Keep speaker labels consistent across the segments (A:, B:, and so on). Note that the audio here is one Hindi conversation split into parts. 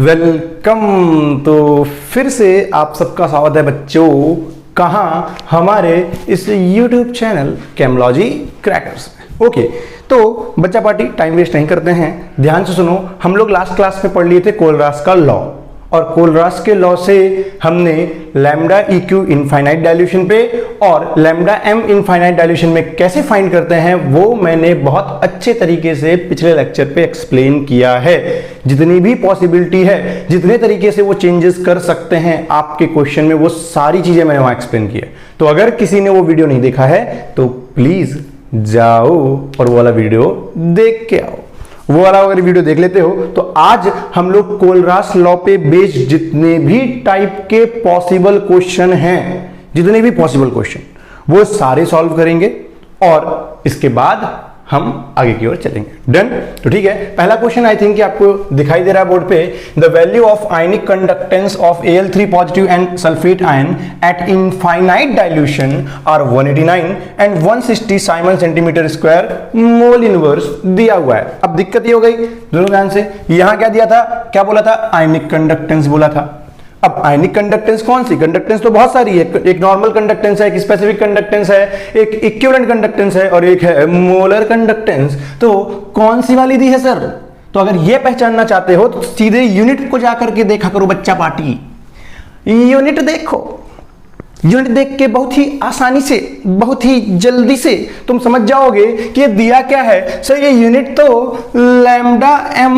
A: वेलकम। तो फिर से आप सबका स्वागत है बच्चों, कहाँ? हमारे इस YouTube चैनल केमोलॉजी क्रैकर्स में। ओके, तो बच्चा पार्टी टाइम वेस्ट नहीं करते हैं, ध्यान से सुनो। हम लोग लास्ट क्लास में पढ़ लिए थे कोलरास का लॉ, और कोलरास के लॉ से हमने लैम्डा EQ इनफाइनाइट डाइल्यूशन पे और लैम्डा M इनफाइनाइट डाइल्यूशन में कैसे फाइंड करते हैं वो मैंने बहुत अच्छे तरीके से पिछले लेक्चर पे एक्सप्लेन किया है। जितनी भी पॉसिबिलिटी है, जितने तरीके से वो चेंजेस कर सकते हैं आपके क्वेश्चन में, वो सारी चीजें मैंने वहां एक्सप्लेन की है। तो अगर किसी ने वो वीडियो नहीं देखा है तो प्लीज जाओ और वो वाला वीडियो देख के आओ। वो वाला अगर वीडियो देख लेते हो तो आज हम लोग कोलरास लॉ पे बेस्ड जितने भी टाइप के पॉसिबल क्वेश्चन हैं, जितने भी पॉसिबल क्वेश्चन वो सारे सॉल्व करेंगे और इसके बाद हम आगे की ओर चलेंगे। डन? तो ठीक है, पहला क्वेश्चन आई थिंक कि आपको दिखाई दे रहा है बोर्ड पे। The value of ionic conductance of Al3 positive and sulphate ion at infinite dilution are 189 and 160 siemens centimetre square mole inverse दिया हुआ है। अब दिक्कत ये हो गई, दोनों ध्यान से, यहां क्या दिया था, क्या बोला था? आयनिक कंडक्टेंस बोला था। अब आयनिक कंडक्टेंस कौन सी? कंडक्टेंस तो बहुत सारी है, एक नॉर्मल कंडक्टेंस है, एक स्पेसिफिक कंडक्टेंस है, एक इक्विवेलेंट कंडक्टेंस है और एक है मोलर कंडक्टेंस। तो कौन सी वाली दी है सर? तो अगर ये पहचानना चाहते हो तो सीधे यूनिट को जाकर के देखा करो बच्चा पार्टी। यूनिट देखो, यूनिट देख के बहुत ही आसानी से, बहुत ही जल्दी से तुम समझ जाओगे कि ये दिया क्या है। सर ये यूनिट तो लैम्डा M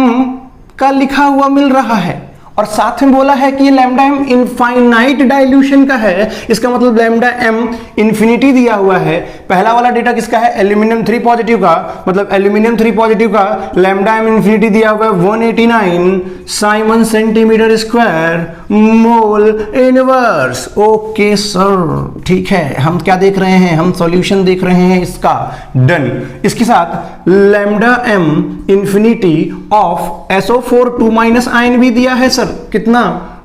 A: का लिखा हुआ मिल रहा है और साथ में बोला है कि ये लैम्डा M इनफाइनाइट डाइल्यूशन का है। इसका मतलब लैम्डा M इंफिनिटी दिया हुआ है। पहला वाला डेटा किसका है? एल्यूमिनियम 3 पॉजिटिव का, मतलब एल्यूमिनियम 3 पॉजिटिव का लैम्डा M इंफिनिटी दिया हुआ है 189 Simon centimetre square mole inverse. Okay sir, ठीक है, हम क्या देख रहे हैं? हम सॉल्यूशन देख रहे हैं इसका। डन। इसके साथ lambda M infinity of SO4 2- ion भी दिया है सर। कितना?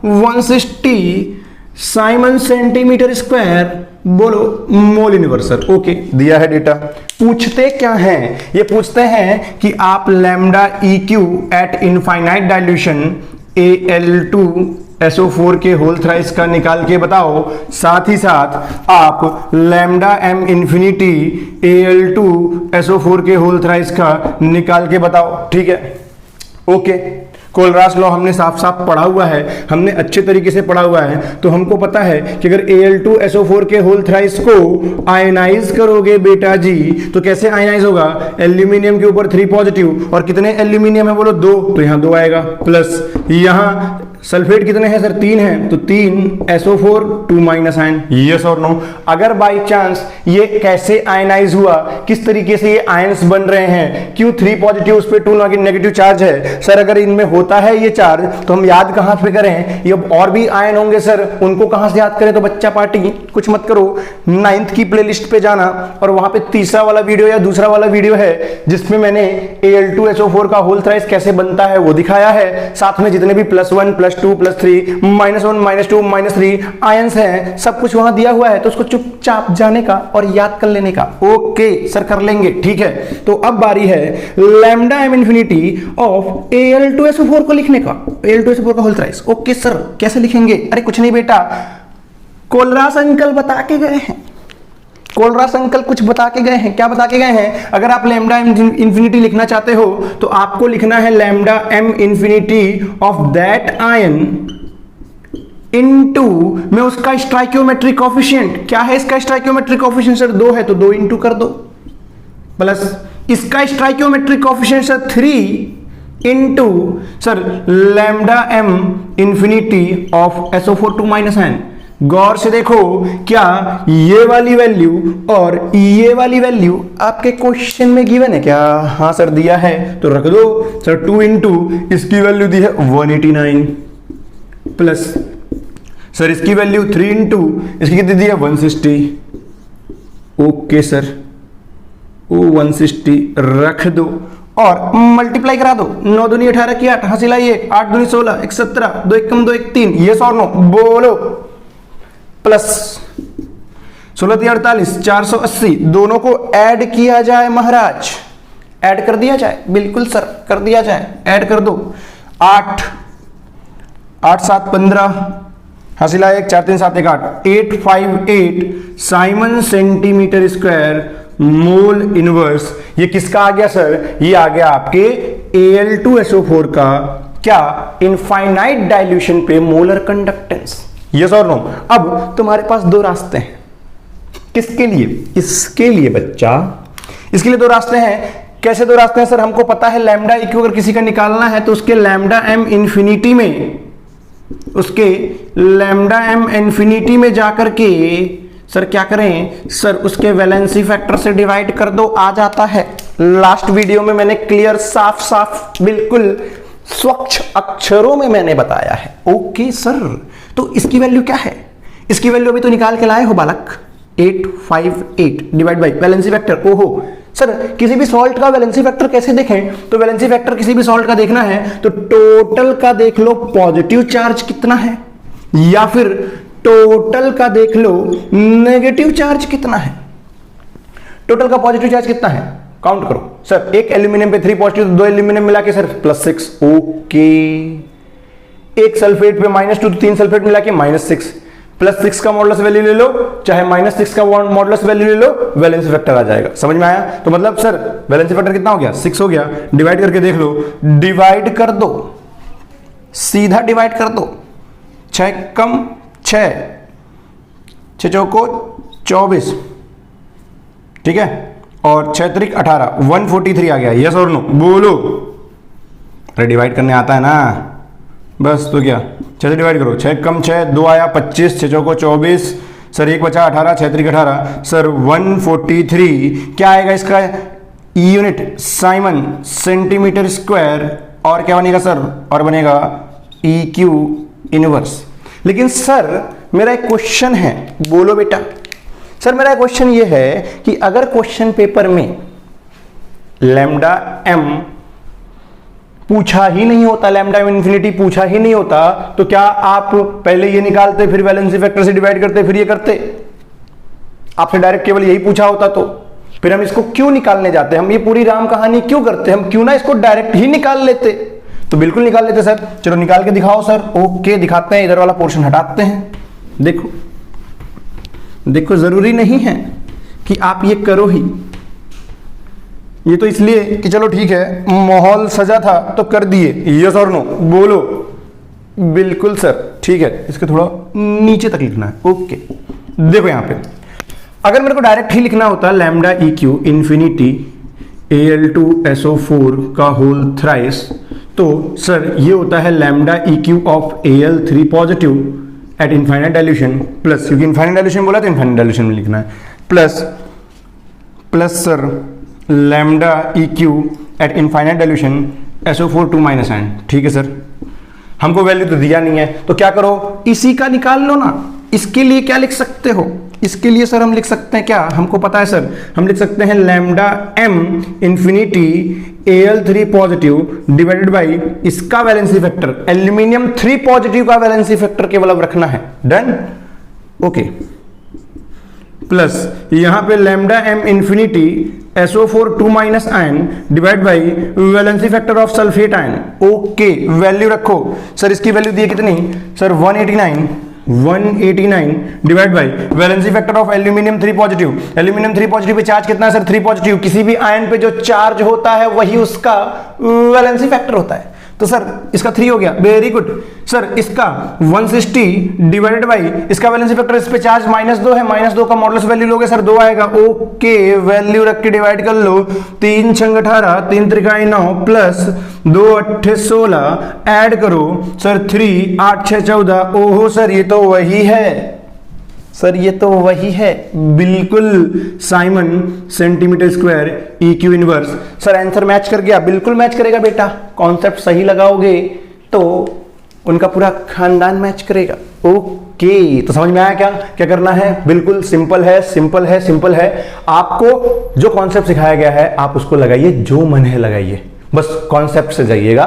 A: 160 साइमन सेंटीमीटर स्क्वायर, बोलो मोल इनवर्स। ओके, दिया है डेटा। पूछते क्या हैं? ये पूछते हैं कि आप lambda EQ eight infinite dilution Al2 SO4 के होल थ्राइस का निकाल के बताओ। साथ ही साथ आप lambda M infinity Al2 SO4 के होल थ्राइस का निकाल के बताओ। ठीक है, ओके। कोलरास लॉ हमने साफ साफ पढ़ा हुआ है, हमने अच्छे तरीके से पढ़ा हुआ है, तो हमको पता है कि अगर Al2 SO4 के होल थ्राइस को आयनाइज करोगे बेटा जी, तो कैसे आयनाइज होगा? एल्यूमिनियम के ऊपर 3 पॉजिटिव, और कितने एल्यूमिनियम है बोलो? 2, तो यहां 2 आएगा, प्लस यहां सल्फेट कितने हैं सर? 3 है, तो 3 SO4 2- आयन। यस और नो? अगर बाई चांस ये कैसे आयनाइज हुआ, किस तरीके से ये आयंस बन रहे हैं, क्यों 3 पॉजिटिव उस पर 2 नेगेटिव चार्ज है सर? अगर इनमें होता है ये चार्ज तो हम याद कहां पे करें? ये और भी आयन होंगे सर, उनको कहां से याद करें? तो बच्चा पार्टी कुछ मत करो, 9th की प्लेलिस्ट पे जाना और वहां पे तीसरा वाला वीडियो या दूसरा वाला वीडियो है जिसमें मैंने Al2 SO4 का होल थ्राइस कैसे बनता है वो दिखाया है। साथ में जितने भी +1 +2 +3 -1 -2 -3 आयंस हैं, सब कुछ वहां दिया हुआ है, तो उसको चुपचाप जाने का और याद कर लेने का। ओके सर, कर लेंगे, ठीक है। तो अब बारी है lambda M infinity of Al2 SO4 को लिखने का, Al2 SO4 का होल थ्राइस। ओके सर, कैसे लिखेंगे? अरे कुछ नहीं बेटा, कोलरास अंकल बता के गए हैं। कोलरास अंकल कुछ बता के गए हैं। क्या बता के गए हैं? अगर आप लैम्डा M इंफिनिटी लिखना चाहते हो तो आपको लिखना है lambda M infinity of that ion into में उसका स्टाइकियोमेट्रिक कोएफिशिएंट। क्या है इसका स्टाइकियोमेट्रिक कोएफिशिएंट सर? 2 है, तो 2 इंटू कर दो, प्लस इसका stoichiometric coefficient sir 3 into sir lambda M infinity of SO4 2- ion. गौर से देखो, क्या ये वाली वैल्यू और ये वाली वैल्यू आपके क्वेश्चन में गिवन है क्या? हाँ सर दिया है, तो रख दो सर। 2 इंटू इसकी वैल्यू दी है 189, प्लस सर इसकी वैल्यू 3 इंटू इसकी कितनी दी है 160। ओके सर, 160 रख दो और मल्टीप्लाई करा दो। 9 दूनी 18 की 8, हंसी लाइए, 8 दूनी 16, 1 17, 2 1 2 1 3। ये और नो बोलो, प्लस 16 3 48 480, दोनों को ऐड किया जाए महाराज, ऐड कर दिया जाए। बिल्कुल सर, कर दिया जाए, ऐड कर दो। 8 8 7 15, हासिला 1, 4 3 7 1 8, 858 Simon centimetre square mole inverse. ये किसका आ गया सर? ये आ गया आपके Al2SO4 का क्या इनफाइनाइट डाइल्यूशन पे मोलर कंडक्टेंस। यस और नो? अब तुम्हारे पास दो रास्ते हैं। किसके लिए? इसके लिए बच्चा, इसके लिए दो रास्ते हैं। कैसे दो रास्ते हैं सर? हमको पता है लैम्डा इक्यू अगर किसी का निकालना है तो उसके लैम्डा एम इंफिनिटी में, उसके लैम्डा एम इंफिनिटी में जाकर के सर क्या करें सर, उसके वैलेंसी फैक्टर से डिवाइड कर दो, आ जाता है। लास्ट वीडियो में मैंने क्लियर साफ साफ बिल्कुल स्वच्छ अक्षरों में मैंने बताया है। ओके सर, तो इसकी वैल्यू क्या है? इसकी वैल्यू अभी तो निकाल के लाए हो बालक, 858 डिवाइड बाई वैलेंसी फैक्टर। ओहो सर, किसी भी सॉल्ट का वैलेंसी फैक्टर कैसे देखें? तो वैलेंसी फैक्टर किसी भी सॉल्ट का देखना है तो टोटल का देख लो पॉजिटिव चार्ज कितना है, या फिर टोटल का देख लो नेगेटिव चार्ज कितना है। टोटल का पॉजिटिव चार्ज कितना है काउंट करो सर। एक एल्यूमिनियम पे 3 पॉजिटिव, तो 2 एल्यूमिनियम मिला के सर +6। ओके, एक सल्फेट पे -2 तो 3 सल्फेट मिला के -6। +6 का मॉडुलस वैल्यू ले लो, चाहे -6 का मॉडुलस वैल्यू ले लो, वैलेंसी फैक्टर आ जाएगा। समझ में आया? तो मतलब सर वैलेंसी फैक्टर कितना हो गया? 6 हो गया। डिवाइड करके देख लो, डिवाइड कर दो, सीधा डिवाइड कर दो। 6 कम 6, 6 चौको 24, ठीक है, और 6 त्रिक 18, 143 आ गया। यस और नो? बोलो। अरे डिवाइड करने आता है ना, बस तो क्या 6 से डिवाइड करो, 6 कम 6, 2 आया 25, 6 चौको 24, सर 1 बचा 18, 6 त्रिक 18, सर 143 क्या आएगा इसका यूनिट? Simon centimetre square. और क्या बनेगा सर? और बनेगा EQ इनवर्स। लेकिन सर मेरा एक क्वेश्चन है, बोलो बेटा। सर मेरा क्वेश्चन ये है कि अगर क्वेश्चन पेपर में लैम्डा एम पूछा ही नहीं होता, लैम्डा एम इन्फिनिटी पूछा ही नहीं होता, तो क्या आप पहले ये निकालते, फिर वैलेंसी फैक्टर से डिवाइड करते, फिर ये करते? आपसे डायरेक्ट केवल यही पूछा होता तो फिर हम इसको क्यों निकालने जाते? हम ये पूरी राम कहानी क्यों करते? हम क्यों ना इसको डायरेक्ट ही निकाल लेते? तो बिल्कुल निकाल लेते सर। चलो निकाल के दिखाओ सर। ओके, दिखाते हैं। इधर वाला पोर्शन हटाते हैं। देखो देखो, जरूरी नहीं है कि आप ये करो ही, ये तो इसलिए कि चलो ठीक है माहौल सजा था तो कर दिए। यस और नो? बोलो। बिल्कुल सर, ठीक है, इसके थोड़ा नीचे तक लिखना है। ओके, देखो यहां पे अगर मेरे को डायरेक्ट ही लिखना होता लैम्डा EQ इन्फिनिटी Al2SO4 का होल थ्राइस, तो सर ये होता है lambda EQ of Al3 positive eight infinite dilution plus, क्योंकि इनफाइनाइट डाइल्यूशन बोला तो इनफाइनाइट डाइल्यूशन में लिखना है, plus sir lambda EQ eight infinite dilution SO4 2 - n। ठीक है सर, हमको वैल्यू तो दिया नहीं है, तो क्या करो, इसी का निकाल लो ना। इसके लिए क्या लिख सकते हो? इसके लिए सर हम लिख सकते हैं क्या, हमको पता है सर, हम लिख सकते हैं lambda m infinity Al3 positive divided by इसका वैलेंसी फैक्टर, एल्यूमिनियम 3 पॉजिटिव का वैलेंसी फैक्टर केवल अब रखना है। डन? ओके, प्लस यहां पे lambda m infinity SO4 2 - n divide by valency factor of sulphate ion. Okay, value रखो सर, इसकी वैल्यू दी है कितनी sir? 189 divide by valency factor of aluminium 3 positive. Aluminium 3 positive pay charge कितना है सर? 3 पॉजिटिव। किसी भी आयन पे जो चार्ज होता है वही उसका वैलेंसी फैक्टर होता है, तो सर इसका 3 हो गया। वेरी गुड सर, इसका 160 डिवाइडेड बाई इसका वैलेंसी फैक्टर, इस पे चार्ज -2 है, -2 का मॉडुलस वैल्यू लोगे सर 2 आएगा। ओके, वैल्यू रख के डिवाइड कर लो, 3 × 18 3 × 9 प्लस 2 × 8 16 ऐड करो सर 3 8 6 14। ओहो सर, ये तो वही है सर, ये तो वही है बिल्कुल, Simon centimetre square EQ inverse. Sir answer match कर गया? बिल्कुल मैच करेगा बेटा, कॉन्सेप्ट सही लगाओगे तो उनका पूरा खानदान मैच करेगा। ओके, तो समझ में आया क्या क्या करना है? बिल्कुल सिंपल है, सिंपल है, सिंपल है। आपको जो कॉन्सेप्ट सिखाया गया है आप उसको लगाइए, जो मन है लगाइए, बस कॉन्सेप्ट से जाइएगा,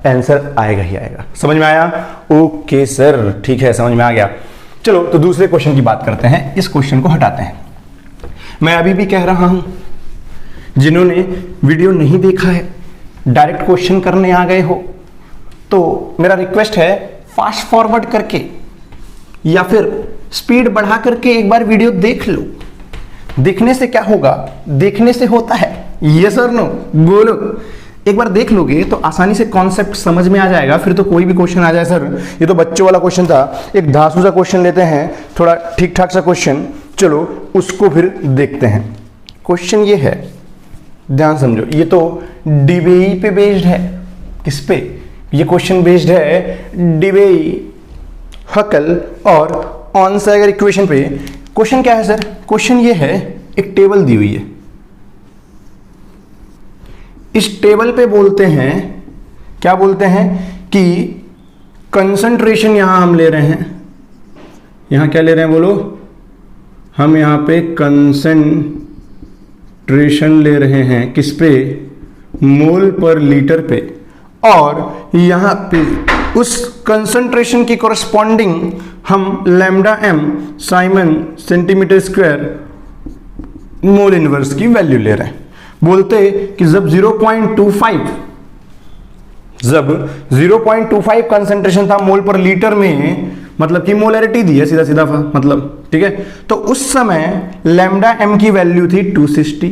A: आंसर आएगा ही आएगा। समझ में आया? ओके सर, ठीक है, समझ में आ गया। चलो तो दूसरे क्वेश्चन की बात करते हैं, इस क्वेश्चन को हटाते हैं। मैं अभी भी कह रहा हूं, जिन्होंने वीडियो नहीं देखा है, डायरेक्ट क्वेश्चन करने आ गए हो, तो मेरा रिक्वेस्ट है फास्ट फॉरवर्ड करके या फिर स्पीड बढ़ा करके एक बार वीडियो देख लो। देखने से क्या होगा? देखने से होता है यस और नो, बोलो। एक बार देख लोगे तो आसानी से कॉन्सेप्ट समझ में आ जाएगा, फिर तो कोई भी क्वेश्चन आ जाए। सर ये तो बच्चों वाला क्वेश्चन था, एक धांसू सा क्वेश्चन लेते हैं, थोड़ा ठीक ठाक सा क्वेश्चन, चलो उसको फिर देखते हैं। क्वेश्चन ये है, ध्यान समझो, ये तो डीबीई पे बेस्ड है। किस पे? ये क्वेश्चन बेस्ड है डीबीई, हकल और ऑनसैगर इक्वेशन पे। क्वेश्चन क्या है सर? क्वेश्चन ये है, एक टेबल दी हुई है, इस टेबल पे बोलते हैं, क्या बोलते हैं कि कंसंट्रेशन यहां हम ले रहे हैं, यहां क्या ले रहे हैं बोलो? हम यहां पे कंसंट्रेशन ले रहे हैं, किस पे? मोल पर लीटर पे। और यहां पे उस कंसंट्रेशन की कोरस्पॉन्डिंग हम lambda M siemens centimetre square mole inverse की वैल्यू ले रहे हैं। बोलते कि जब 0.25 कंसंट्रेशन था मोल पर लीटर में, मतलब कि मोलैरिटी दी है सीधा सीधा, मतलब ठीक है, तो उस समय लैम्डा एम की वैल्यू थी 260।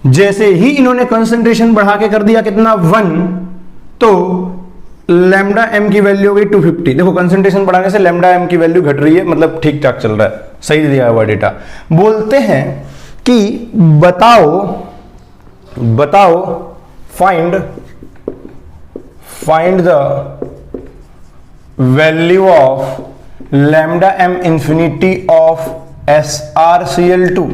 A: जैसे ही इन्होंने कंसंट्रेशन बढ़ा के कर दिया कितना 1, तो लैम्डा एम की वैल्यू हो गई 250। देखो कंसंट्रेशन बढ़ाने से लैम्डा एम की वैल्यू घट रही है, मतलब ठीक ठाक चल रहा है, सही दिया हुआ डेटा। बोलते हैं कि बताओ find the value of lambda M infinity of SrCl2।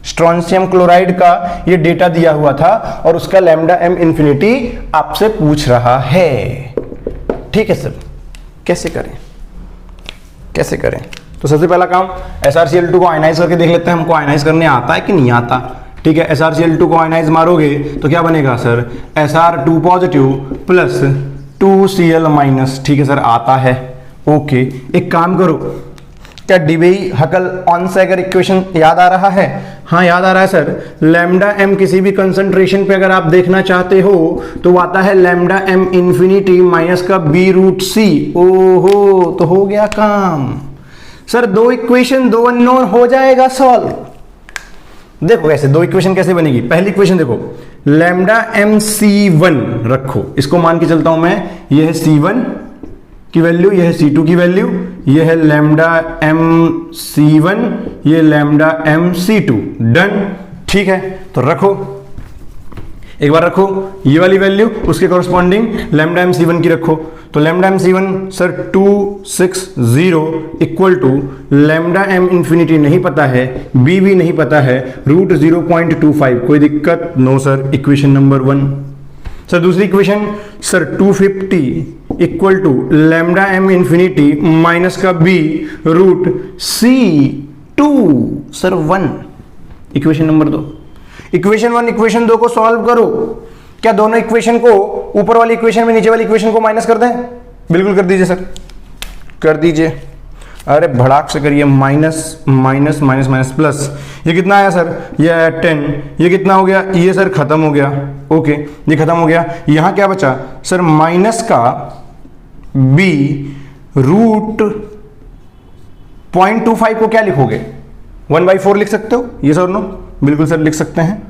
A: Strontium chloride का ये डेटा दिया हुआ था और उसका लैम्डा एम इंफिनिटी आपसे पूछ रहा है। ठीक है सर, कैसे करें? तो सबसे पहला काम SrCl2 को आयनाइज करके देख लेते हैं, हमको आयनाइज करने आता है कि नहीं आता। ठीक है, SrCl2 को आयनाइज मारोगे तो क्या बनेगा sir? Sr2 positive plus 2Cl minus. ठीक है सर, आता है। ओके, एक काम करो, क्या डीबीई हकल ऑनसैगर इक्वेशन याद आ रहा है? हाँ याद आ रहा है सर। लैम्डा एम किसी भी कंसंट्रेशन पे अगर आप देखना चाहते हो तो वो आता है लैम्डा एम इंफिनिटी माइनस का b√c। ओहो, तो हो गया काम सर। 2 इक्वेशन 2 अननोन हो जाएगा सॉल्व। देखो कैसे 2 इक्वेशन कैसे बनेगी। पहली इक्वेशन देखो, लैम्डा एम C1 रखो, इसको मान के चलता हूं मैं, ये है C1 की वैल्यू, ये है C2 की वैल्यू, ये है लैम्डा एम C1, ये लैम्डा एम C2। डन। ठीक है, तो रखो, एक बार रखो ये वाली वैल्यू, उसके कॉरस्पॉन्डिंग लैम्डा एम C1 की रखो। तो lambda M C1 sir 260 equal to lambda M infinity नहीं पता है, बी भी नहीं पता है, √0.25। कोई दिक्कत? No sir. Equation number 1। Sir दूसरी equation sir 250 equal to lambda M infinity minus का b√C2 sir 1। Equation number 2। Equation 1 equation 2 को सॉल्व करो। क्या दोनों इक्वेशन को ऊपर वाली इक्वेशन में नीचे वाली इक्वेशन को माइनस कर दें? बिल्कुल कर दीजिए सर, कर दीजिए। अरे भड़ाक से करिए, minus minus minus minus plus. ये कितना आया सर? ये आया 10। ये कितना हो गया? ये सर खत्म हो गया। ओके, ये खत्म हो गया। यहां क्या बचा सर? माइनस का b√0.25 को क्या लिखोगे? 1/4 लिख सकते हो? ये सर नो, बिल्कुल सर लिख सकते हैं।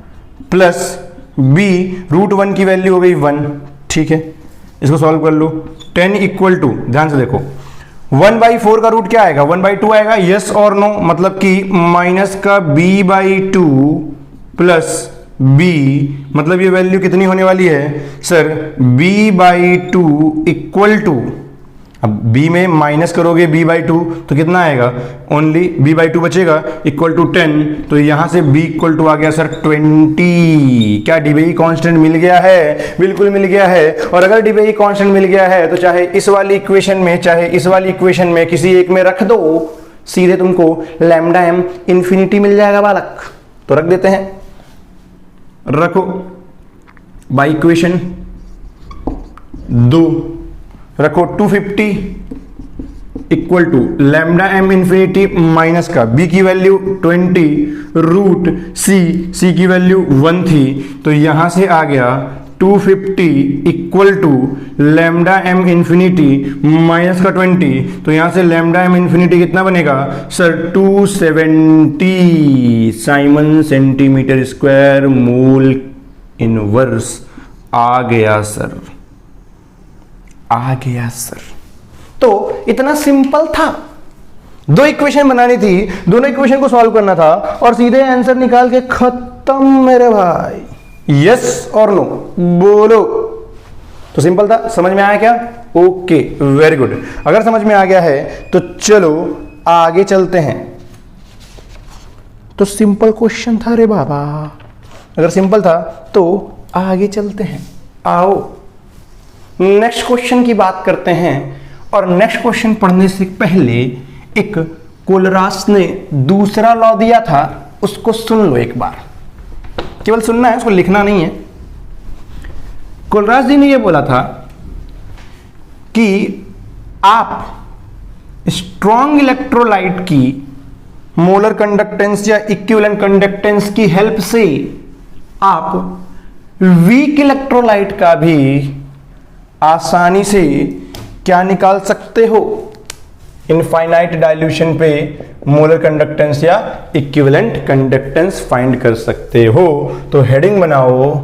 A: प्लस b√1 की वैल्यू हो गई 1। ठीक है, इसको सॉल्व कर लो। 10 इक्वल टू, ध्यान से देखो, 1/4 का रूट क्या आएगा? 1/2 आएगा। यस और नो, मतलब कि माइनस का b/2 प्लस b, मतलब ये वैल्यू कितनी होने वाली है सर? b/2 इक्वल टू, अब b में माइनस करोगे b/2 तो कितना आएगा? ओनली b/2 बचेगा, इक्वल टू 10। तो यहां से b इक्वल टू आ गया सर 20। क्या डीबीई कांस्टेंट मिल गया है? बिल्कुल मिल गया है। और अगर डीबीई कांस्टेंट मिल गया है तो चाहे इस वाली इक्वेशन में चाहे इस वाली इक्वेशन में किसी एक में रख दो, सीधे तुमको लैम्डा एम इंफिनिटी मिल जाएगा बालक। तो रख देते हैं, रखो बाई इक्वेशन 2 रखो 250 equal to lambda M infinity minus का b की वैल्यू 20 √c, c की वैल्यू 1 थी, तो यहां से आ गया 250 equal to lambda M infinity minus का 20, तो यहां से लैम्डा एम इंफिनिटी कितना बनेगा sir 270 siemens centimetre square mole inverse आ गया सर, आ गया सर। तो इतना सिंपल था, दो इक्वेशन बनानी थी, दोनों इक्वेशन को सॉल्व करना था और सीधे आंसर निकाल के खत्म मेरे भाई। यस और नो बोलो। तो सिंपल था, समझ में आया क्या? Okay very good. अगर समझ में आ गया है तो चलो आगे चलते हैं। तो सिंपल क्वेश्चन था रे बाबा, अगर सिंपल था तो आगे चलते हैं। आओ नेक्स्ट क्वेश्चन की बात करते हैं। और नेक्स्ट क्वेश्चन पढ़ने से पहले एक कोलरास ने दूसरा लॉ दिया था, उसको सुन लो एक बार, केवल सुनना है, उसको लिखना नहीं है। कोलरास जी ने यह बोला था कि आप स्ट्रॉन्ग इलेक्ट्रोलाइट की मोलर कंडक्टेंस या इक्विवेलेंट कंडक्टेंस की हेल्प से आप वीक इलेक्ट्रोलाइट का भी आसानी से क्या निकाल सकते हो, इनफाइनाइट डाइल्यूशन पे मोलर कंडक्टेंस या इक्विवेलेंट कंडक्टेंस फाइंड कर सकते हो। तो हेडिंग बनाओ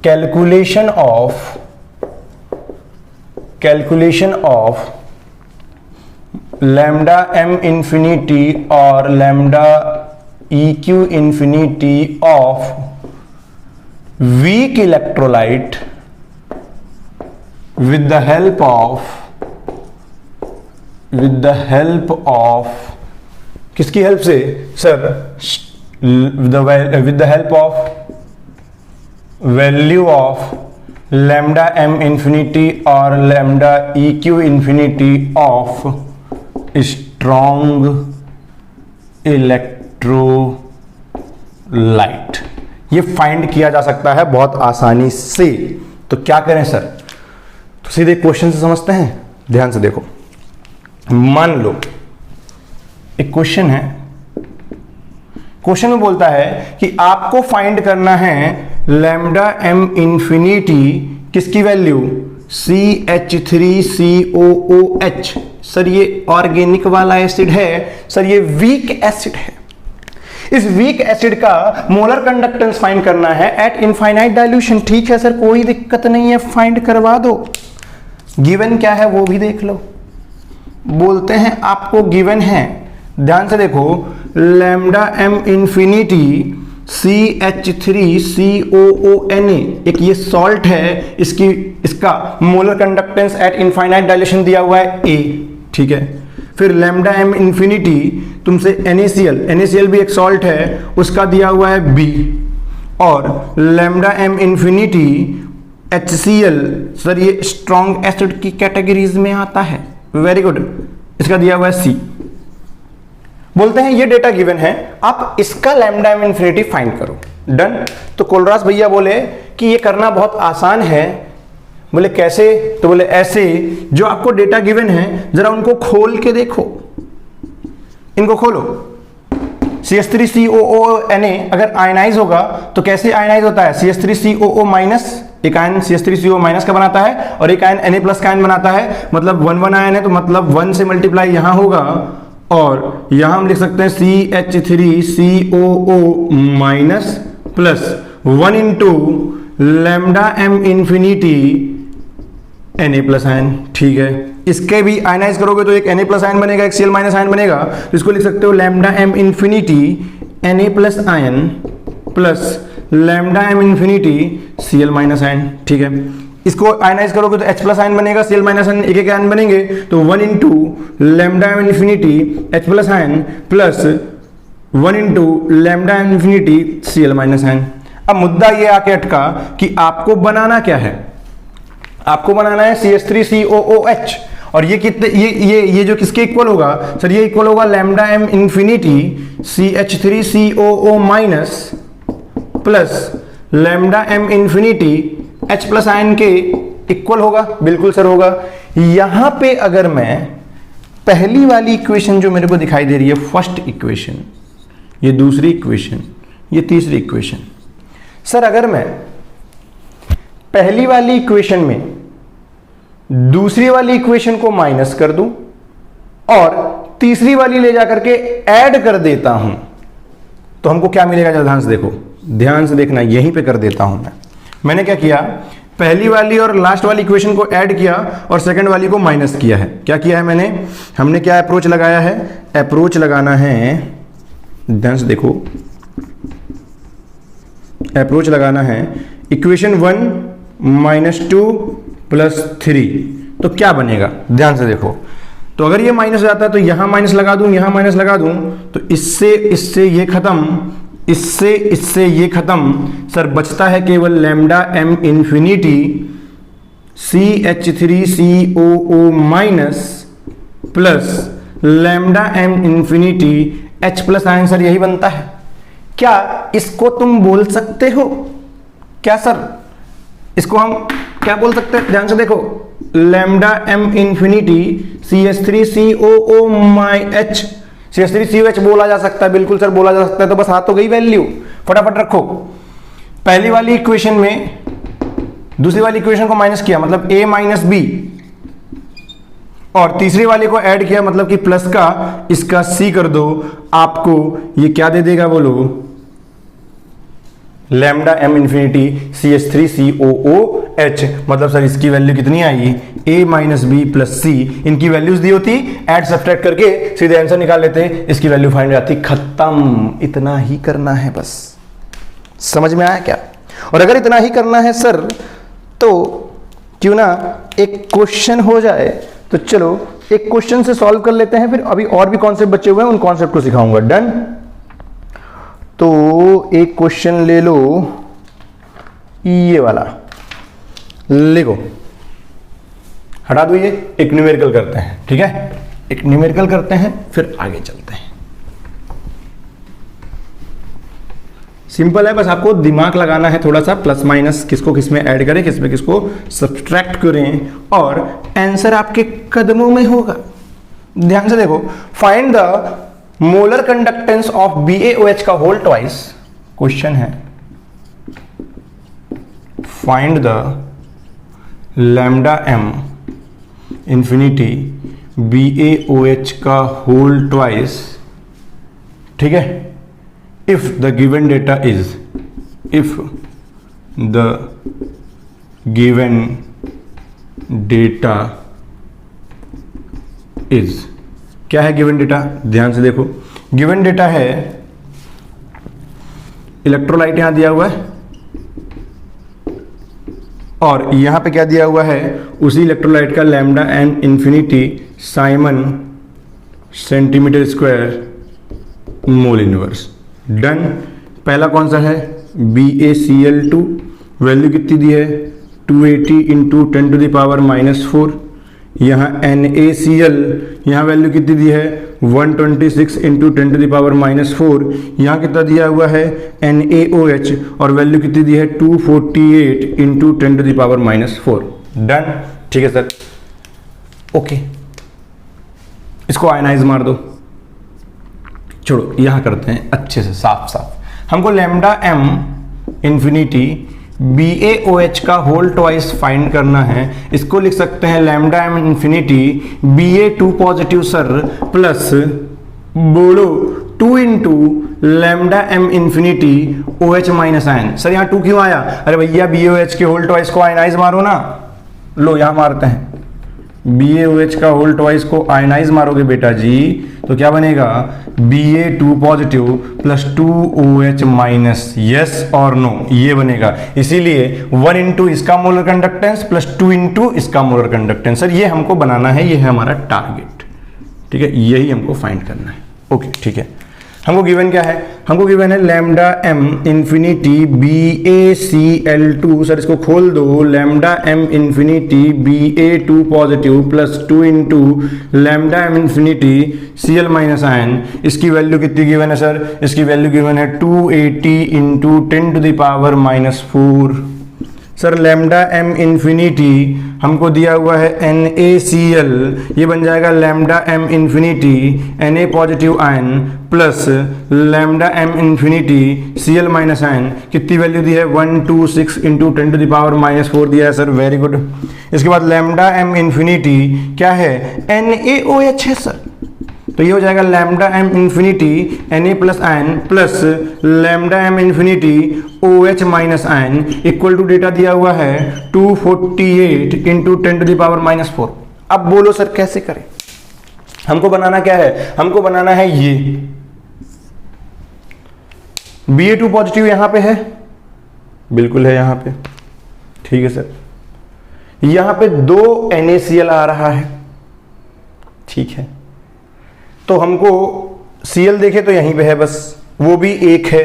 A: calculation of lambda M infinity और lambda EQ infinity of weak electrolyte with the help of किसकी हेल्प से sir? with the help of value of lambda M infinity और lambda EQ infinity of strong electrolyte, ये फाइंड किया जा सकता है बहुत आसानी से। तो क्या करें सर? तो सीधे क्वेश्चन से समझते हैं, ध्यान से देखो। मान लो एक क्वेश्चन है, क्वेश्चन में बोलता है कि आपको फाइंड करना है लैम्डा एम इंफिनिटी किसकी वैल्यू CH3COOH। सर ये ऑर्गेनिक वाला एसिड है, सर ये वीक एसिड है। इस वीक एसिड का मोलर कंडक्टेंस फाइंड करना है एट इनफाइनाइट डाइल्यूशन। ठीक है सर, कोई दिक्कत नहीं है, फाइंड करवा दो। गिवन क्या है वो भी देख लो। बोलते हैं आपको गिवन है, ध्यान से देखो, लैम्डा एम इंफिनिटी CH3COONA, एक ये सॉल्ट है, इसका molar conductance eight infinite dilution दिया हुआ है A, ठीक है। फिर लैम्डा एम इंफिनिटी तुमसे NaCl भी एक सॉल्ट है, उसका दिया हुआ है B, और lambda M infinity HCl, sir ये स्ट्रॉन्ग एसिड की कैटेगरीज में आता है, वेरी गुड, इसका दिया हुआ है C। बोलते हैं ये डेटा गिवन है, आप इसका लैम्डा एम इंफिनिटी फाइंड करो। डन। तो कोलरास भैया बोले कि ये करना बहुत आसान है। बोले कैसे? तो बोले ऐसे, जो आपको डेटा गिवन है जरा उनको खोल के देखो, इनको खोलो। CH3COONA अगर आयनाइज होगा तो कैसे आयनाइज होता है? CH3COO माइनस, एक आयन CH3CO माइनस का बनाता है और एक आयन Na प्लस का आयन बनाता है, मतलब 1 आयन है तो मतलब 1 से मल्टीप्लाई यहां होगा, और यहां हम लिख सकते हैं CH3COO minus plus 1 into lambda M infinity Na plus ion, ठीक है। इसके भी आयनाइज करोगे तो एक Na प्लस आयन बनेगा, एक Cl माइनस आयन बनेगा, तो इसको लिख सकते हो lambda M infinity Na plus ion plus lambda M infinity Cl minus ion, ठीक है। इसको आयनाइज करोगे तो H प्लस आयन बनेगा, Cl माइनस आयन एक एक आयन बनेंगे, तो 1 into lambda M infinity H plus ion plus 1 into lambda M infinity Cl minus ion. अब मुद्दा ये आके अटका कि आपको बनाना क्या है? आपको बनाना है CH3COOH, और ये कितने, ये जो किसके इक्वल होगा सर? ये इक्वल होगा lambda M infinity CH3COO minus plus lambda M infinity H plus ion के इक्वल होगा। बिल्कुल सर होगा। यहां पे अगर मैं पहली वाली इक्वेशन जो मेरे को दिखाई दे रही है, फर्स्ट इक्वेशन, ये दूसरी इक्वेशन, ये तीसरी इक्वेशन, सर अगर मैं पहली वाली इक्वेशन में दूसरी वाली इक्वेशन को माइनस कर दूं और तीसरी वाली ले जाकर के ऐड कर देता हूं, तो हमको क्या मिलेगा? जरा ध्यान से देखो, ध्यान से देखना, यहीं पे कर देता हूं मैंने क्या किया, पहली वाली और लास्ट वाली इक्वेशन को ऐड किया और सेकंड वाली को माइनस किया है। क्या किया है हमने क्या अप्रोच लगाया है? अप्रोच लगाना है, ध्यान से देखो, अप्रोच लगाना है इक्वेशन 1 - 2 + 3, तो क्या बनेगा? ध्यान से देखो, तो अगर ये माइनस हो जाता है तो यहां माइनस लगा दूं, यहां माइनस लगा दूं, तो इससे ये खत्म, इससे ये खत्म, सर बचता है केवल lambda m infinity CH3COO minus plus lambda m infinity H plus ion, sir यही बनता है। क्या इसको तुम बोल सकते हो? क्या सर इसको हम क्या बोल सकते हैं? ध्यान से देखो, lambda m infinity CH3COO H, CH3COH बोला जा सकता है, बिल्कुल सर बोला जा सकता है। तो बस हाथ तो गई वैल्यू, फटाफट रखो। पहली वाली इक्वेशन में दूसरी वाली इक्वेशन को माइनस किया, मतलब a - b, और तीसरी वाली को ऐड किया, मतलब कि प्लस का इसका c कर दो, आपको ये क्या दे देगा बोलो? लैम्डा m इंफिनिटी CH3COOH, मतलब सर इसकी वैल्यू कितनी आई? a - b + c, इनकी वैल्यूज दी होती, ऐड सब्ट्रैक्ट करके सीधे आंसर निकाल लेते, इसकी वैल्यू फाइंड हो जाती, खत्म। इतना ही करना है बस, समझ में आया क्या? और अगर इतना ही करना है सर, तो क्यों ना एक क्वेश्चन हो जाए। तो चलो एक क्वेश्चन से सॉल्व कर लेते हैं, फिर अभी और भी कॉन्सेप्ट बचे हुए हैं, उन कॉन्सेप्ट को सिखाऊंगा। डन? तो एक क्वेश्चन ले लो, ये वाला लिखो, हटा दो, ये एक न्यूमेरिकल करते हैं, ठीक है? एक न्यूमेरिकल करते हैं, फिर आगे चलते हैं। सिंपल है, बस आपको दिमाग लगाना है थोड़ा सा, प्लस माइनस किसको किस में ऐड करें, किस में किसको सब्ट्रैक्ट करें, और आंसर आपके कदमों में होगा। ध्यान से देखो, find the molar conductance of BaOH का होल ट्वाइस, क्वेश्चन है find the lambda m infinity BaOH का होल ट्वाइस, ठीक है? if the given data is, if the given data is, क्या है गिवन डेटा? ध्यान से देखो, गिवन डेटा है इलेक्ट्रोलाइट यहां दिया हुआ है, और यहां पे क्या दिया हुआ है? उसी इलेक्ट्रोलाइट का lambda m infinity Simon centimetre square mole inverse. Done? पहला कौन सा है? BaCl2, वैल्यू कितनी दी है? 280 × 10⁻⁻⁴। यहाँ NaCl, यहाँ वैल्यू कितनी दी है? 126 × 10⁻⁴। यहाँ कितना दिया हुआ है? NaOH, और वैल्यू कितनी दी है? 248 × 10⁻⁴। डन? ठीक है सर, ओके, इसको आयनाइज मार दो। छोड़ो, यहां करते हैं अच्छे से, साफ साफ। हमको लैम्डा m इंफिनिटी BaOH का होल ट्वाइस फाइंड करना है। इसको लिख सकते हैं lambda m infinity Ba2 positive sir plus बोलो 2 × lambda m infinity OH minus ion. Sir यहाँ 2 क्यों आया? अरे भैया BaOH के होल ट्वाइस को आयनाइज मारो ना। लो यहां मारते हैं, BaOH का होल ट्वाइस को आयनाइज मारोगे बेटा जी, तो क्या बनेगा? Ba2 positive plus 2OH minus, yes और नो, ये बनेगा। इसीलिए 1 × इसका मोलर कंडक्टेंस प्लस 2 × इसका मोलर कंडक्टेंस। सर ये हमको बनाना है, ये है हमारा टारगेट, ठीक है? यही हमको फाइंड करना है। ओके, ठीक है। हमको गिवन क्या है? हमको गिवन है lambda m infinity BaCl2। Sir इसको खोल दो, lambda m infinity Ba2 positive plus 2 × lambda m infinity Cl minus ion. इसकी वैल्यू कितनी गिवन है सर? इसकी वैल्यू गिवन है 280 × 10⁻⁻⁴। सर लैम्डा एम इन्फिनिटी हमको दिया हुआ है NaCl, ये बन जाएगा lambda m infinity Na positive ion plus lambda m infinity Cl minus ion. कितनी वैल्यू दी है 126 इंटू 10⁻⁻4 दिया है सर, वेरी गुड। इसके बाद लैम्डा एम इन्फिनिटी क्या है NaOH है सर, तो ये हो जाएगा lambda m infinity Na plus ion plus lambda m infinity OH minus ion equal to data दिया हुआ है 248 इंटू 10⁻⁻4। अब बोलो सर कैसे करें, हमको बनाना क्या है, हमको बनाना है ये Ba2 पॉजिटिव यहां पे है, बिल्कुल है यहां पे, ठीक है सर। यहां पे 2 NaCl आ रहा है, ठीक है। तो हमको Cl देखे तो यहीं पे है बस, वो भी 1 है।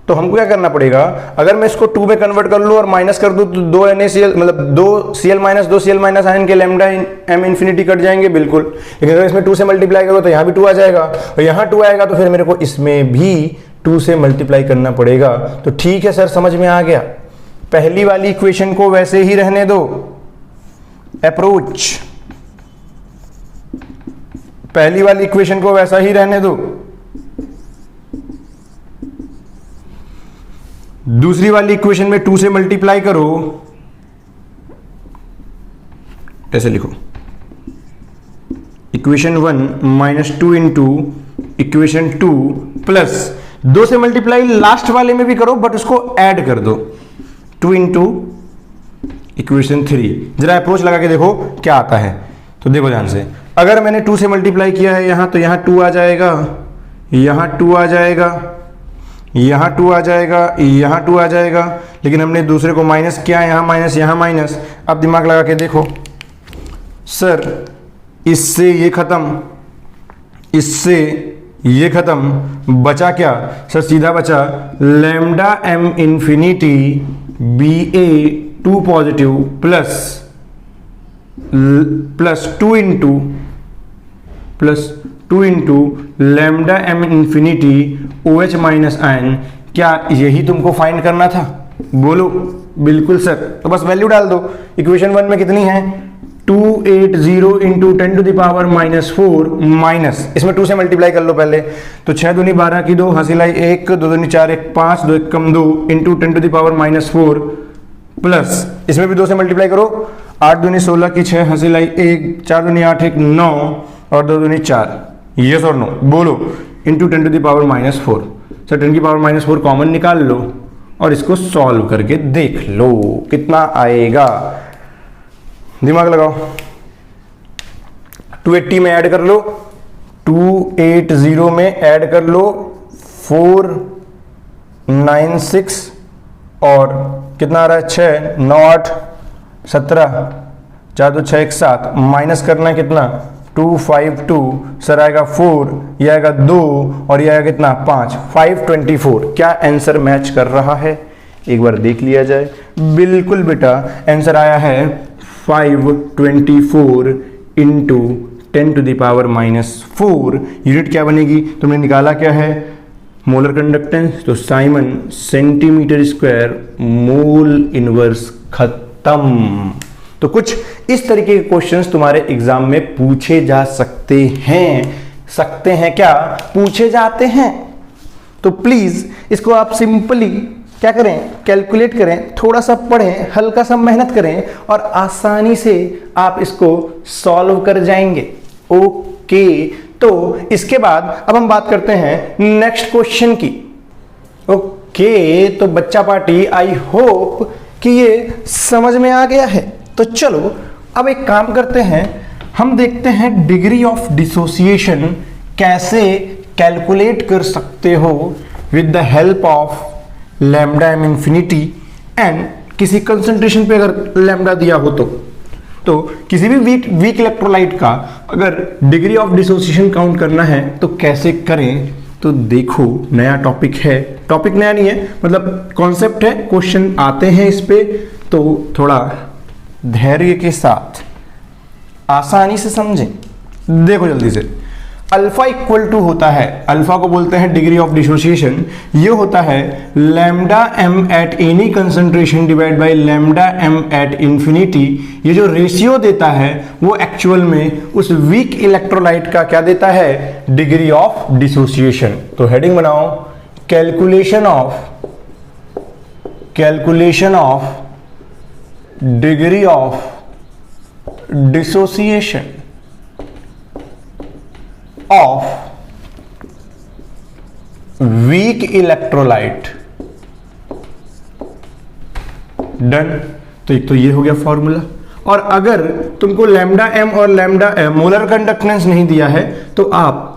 A: तो हमको क्या करना पड़ेगा, अगर मैं इसको 2 में कन्वर्ट कर लूँ और माइनस कर दूँ तो 2 NaCl मतलब 2 Cl minus 2 Cl minus ion के लैम्डा एम इन्फिनिटी कट जाएंगे, बिल्कुल। लेकिन अगर इसमें 2 से मल्टीप्लाई करो तो यहाँ भी 2 आ जाएगा, और यहाँ 2 आएगा तो फिर मेरे को इसमें भी 2 से मल्टीप्लाई करना पड़ेगा। तो ठीक है सर, समझ में आ गया। पहली वाली इक्वेशन को वैसे ही रहने दो, अप्रोच, पहली वाली इक्वेशन को वैसा ही रहने दो। दूसरी वाली इक्वेशन में 2 से मल्टीप्लाई करो, ऐसे लिखो equation 1 minus 2 into equation 2 plus 2 से मल्टीप्लाई लास्ट वाले में भी करो बट उसको ऐड कर दो, 2 इंटू इक्वेशन 3। जरा अप्रोच लगा के देखो क्या आता है। तो देखो ध्यान से, अगर मैंने 2 से मल्टीप्लाई किया है यहाँ, तो यहाँ 2 आ जाएगा, यहाँ 2 आ जाएगा, यहाँ 2 आ जाएगा, यहाँ 2 आ जाएगा। लेकिन हमने दूसरे को माइनस किया, यहाँ माइनस, यहाँ माइनस। अब दिमाग लगा के देखो सर, इससे ये खत्म, इससे ये खत्म, बचा क्या सर, सीधा बचा lambda m infinity Ba2 positive plus 2 into lambda m infinity OH minus ion. क्या यही तुमको फाइंड करना था, बोलो? बिल्कुल सर। तो बस वैल्यू डाल दो। इक्वेशन 1 में कितनी है 280 इंटू 10⁻⁻4 माइनस, इसमें 2 से मल्टीप्लाई कर लो पहले, तो 6 दूनी 12 की 2, हंसी लाई 1, 2 दूनी 4, 1 5, 2 1 कम 2 इंटू 10⁻⁻4 प्लस इसमें भी 2 से मल्टीप्लाई करो, 8 दूनी 16 की 6, हंसी लाई 1, 4 दूनी 8, 1 9 और 2 दूनी 4। यस और नो बोलो, इंटू 10⁻⁻4। सर 10⁻⁻4 कॉमन निकाल लो और इसको सॉल्व करके देख लो कितना आएगा। दिमाग लगाओ, 280 में ऐड कर लो, 280 में ऐड कर लो 496 और कितना आ रहा है 6, 9 8 17, 4 2 6 1 7, माइनस करना है कितना 252, सर आएगा 4, ये आएगा 2 और ये आएगा कितना 5, 524। क्या आंसर मैच कर रहा है, एक बार देख लिया जाए। बिल्कुल बेटा, आंसर आया है 524 इंटू 10⁻⁻4। यूनिट क्या बनेगी, तुमने निकाला क्या है मोलर कंडक्टेंस, तो Simon centimetre square mole inverse, खत्म। तो कुछ इस तरीके के क्वेश्चंस तुम्हारे एग्जाम में पूछे जा सकते हैं क्या, पूछे जाते हैं। तो प्लीज इसको आप सिंपली क्या करें, कैलकुलेट करें, थोड़ा सा पढ़ें, हल्का सा मेहनत करें और आसानी से आप इसको सॉल्व कर जाएंगे। ओके, तो इसके बाद अब हम बात करते हैं नेक्स्ट क्वेश्चन की। ओके, तो बच्चा पार्टी आई होप कि ये समझ में आ गया है। तो चलो अब एक काम करते हैं, हम देखते हैं डिग्री ऑफ डिसोसिएशन कैसे कैलकुलेट कर सकते हो with the help of lambda m infinity and किसी कंसंट्रेशन पे अगर लैम्डा दिया हो तो किसी भी वीक इलेक्ट्रोलाइट का अगर डिग्री ऑफ डिसोसिएशन काउंट करना है तो कैसे करें। तो देखो, नया टॉपिक है, टॉपिक नया नहीं है, मतलब कॉन्सेप्ट है, क्वेश्चन आते हैं इस पे, तो थोड़ा धैर्य के साथ आसानी से समझें। देखो जल्दी से, अल्फा इक्वल टू होता है, अल्फा को बोलते हैं डिग्री ऑफ डिसोसिएशन, ये होता है lambda M at any concentration divide by lambda M at infinity. ये जो रेशियो देता है वो एक्चुअल में उस वीक इलेक्ट्रोलाइट का क्या देता है, डिग्री ऑफ डिसोसिएशन। तो हेडिंग बनाओ, calculation of degree of dissociation of weak electrolyte। Done. तो एक तो ये हो गया फॉर्मूला। और अगर तुमको लैम्डा एम और लैम्डा मोलर कंडक्टेंस नहीं दिया है तो आप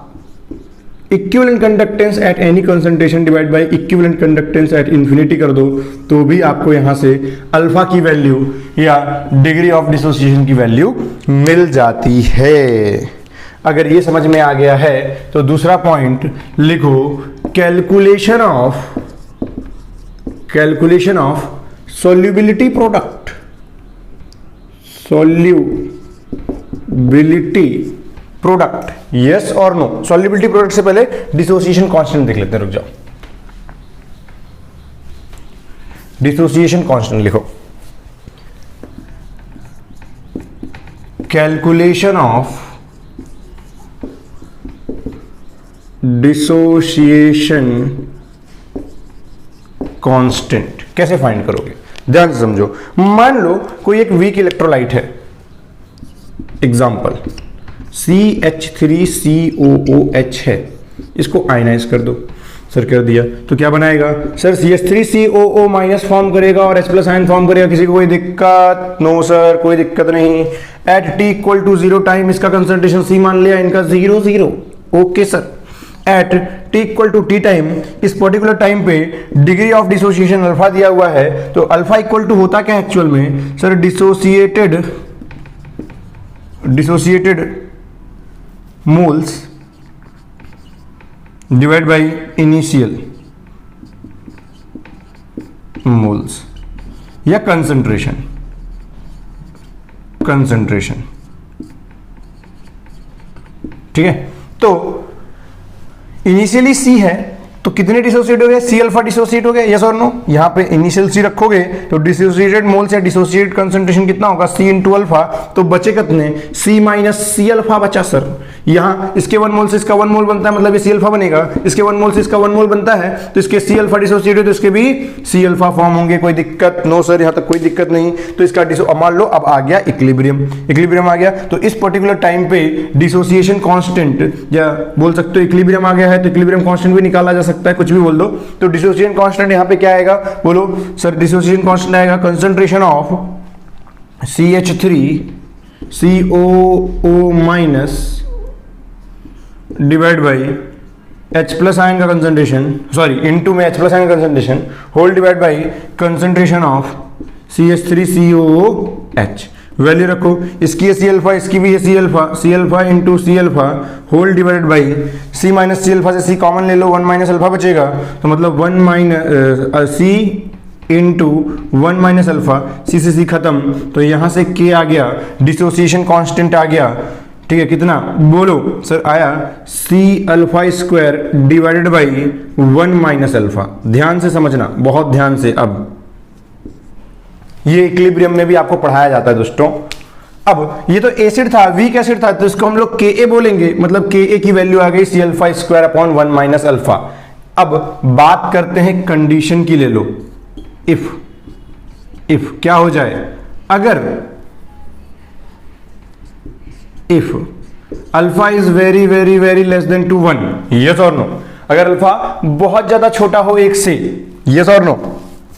A: equivalent conductance eight any concentration divide by equivalent conductance at infinity कर दो तो भी आपको यहां से अल्फा की वैल्यू या डिग्री ऑफ डिसोसिएशन की वैल्यू मिल जाती है। अगर ये समझ में आ गया है तो दूसरा पॉइंट लिखो, calculation of solubility product, yes और नो। सॉल्युबिलिटी प्रोडक्ट से पहले डिसोसिएशन कांस्टेंट देख लेते हैं, रुक जाओ। डिसोसिएशन कांस्टेंट लिखो, कैलकुलेशन ऑफ डिसोसिएशन कांस्टेंट कैसे फाइंड करोगे, ध्यान से समझो। मान लो कोई एक वीक इलेक्ट्रोलाइट है, एग्जांपल CH3COOH है, इसको आयनाइज कर दो। सर कर दिया तो क्या बनाएगा, सर CH3COO माइनस फॉर्म करेगा और H+ आयन फॉर्म करेगा। किसी को कोई दिक्कत? नो सर, कोई दिक्कत नहीं। At t equal to 0 time इसका कंसंट्रेशन C मान लिया, इनका 0 0। Okay sir, at t equal to t time, इस पर्टिकुलर टाइम पे डिग्री ऑफ डिसोसिएशन अल्फा दिया हुआ है। तो अल्फा इक्वल टू होता क्या एक्चुअल में, sir dissociated moles divide by initial moles या कंसंट्रेशन। ठीक है, तो इनिशियली सी है तो कितने डिसोसिएट हो गए, सी अल्फा डिसोसिएट हो गए, यस और नो। यहां पे इनिशियल सी रखोगे तो डिसोसिएटेड मोल्स या डिसोसिएटेड कंसंट्रेशन कितना होगा, सी इंटू अल्फा। तो बचे कितने, सी माइनस सी अल्फा बचा सर। यहां इसके 1 मोल से इसका 1 मोल बनता है, मतलब ये सी अल्फा बनेगा। इसके 1 मोल से इसका 1 मोल बनता है तो इसके सी अल्फा डिसोसिएट हो तो इसके भी सी अल्फा फॉर्म होंगे। कोई दिक्कत? नो सर, यहां तक कोई दिक्कत नहीं। तो इसका मान लो अब आ गया इक्विलिब्रियम आ गया। तो इस पर्टिकुलर टाइम पे डिसोसिएशन कांस्टेंट या बोल सकते हो इक्विलिब्रियम आ गया है तो इक्विलिब्रियम कांस्टेंट भी निकाला जा सकता है, कुछ भी बोल दो। तो डिसोसिएशन कांस्टेंट यहां पे क्या आएगा, बोलो सर। डिसोसिएशन कांस्टेंट आएगा concentration of CH3COO minus divide by H+ ion का कंसंट्रेशन, सॉरी इनटू में H+ आयन का concentration whole divide by concentration of CH3COOH। Value रखो, इसकी है सी अल्फा, इसकी भी है c alpha into c alpha whole divided by c minus c alpha से सी कॉमन ले लो, 1 माइनस अल्फा बचेगा। तो मतलब 1 माइनस सी इंटू 1 माइनस अल्फा, सी से सी खत्म। तो यहां से के आ गया, डिसोसिएशन कांस्टेंट आ गया। ठीक है, कितना बोलो सर आया, c alpha square divided by 1 minus alpha. ध्यान से समझना, बहुत ध्यान से। अब ये इक्विलिब्रियम में भी आपको पढ़ाया जाता है दोस्तों। अब ये तो एसिड था, वीक एसिड था, तो इसको हम लोग Ka बोलेंगे, मतलब Ka की वैल्यू आ गई c alpha square upon 1 minus alpha. अब बात करते हैं कंडीशन की, ले लो। इफ क्या हो जाए, अगर if alpha is very very very less than to 1, yes और नो। अगर अल्फा बहुत ज्यादा छोटा हो 1 से, यस और नो,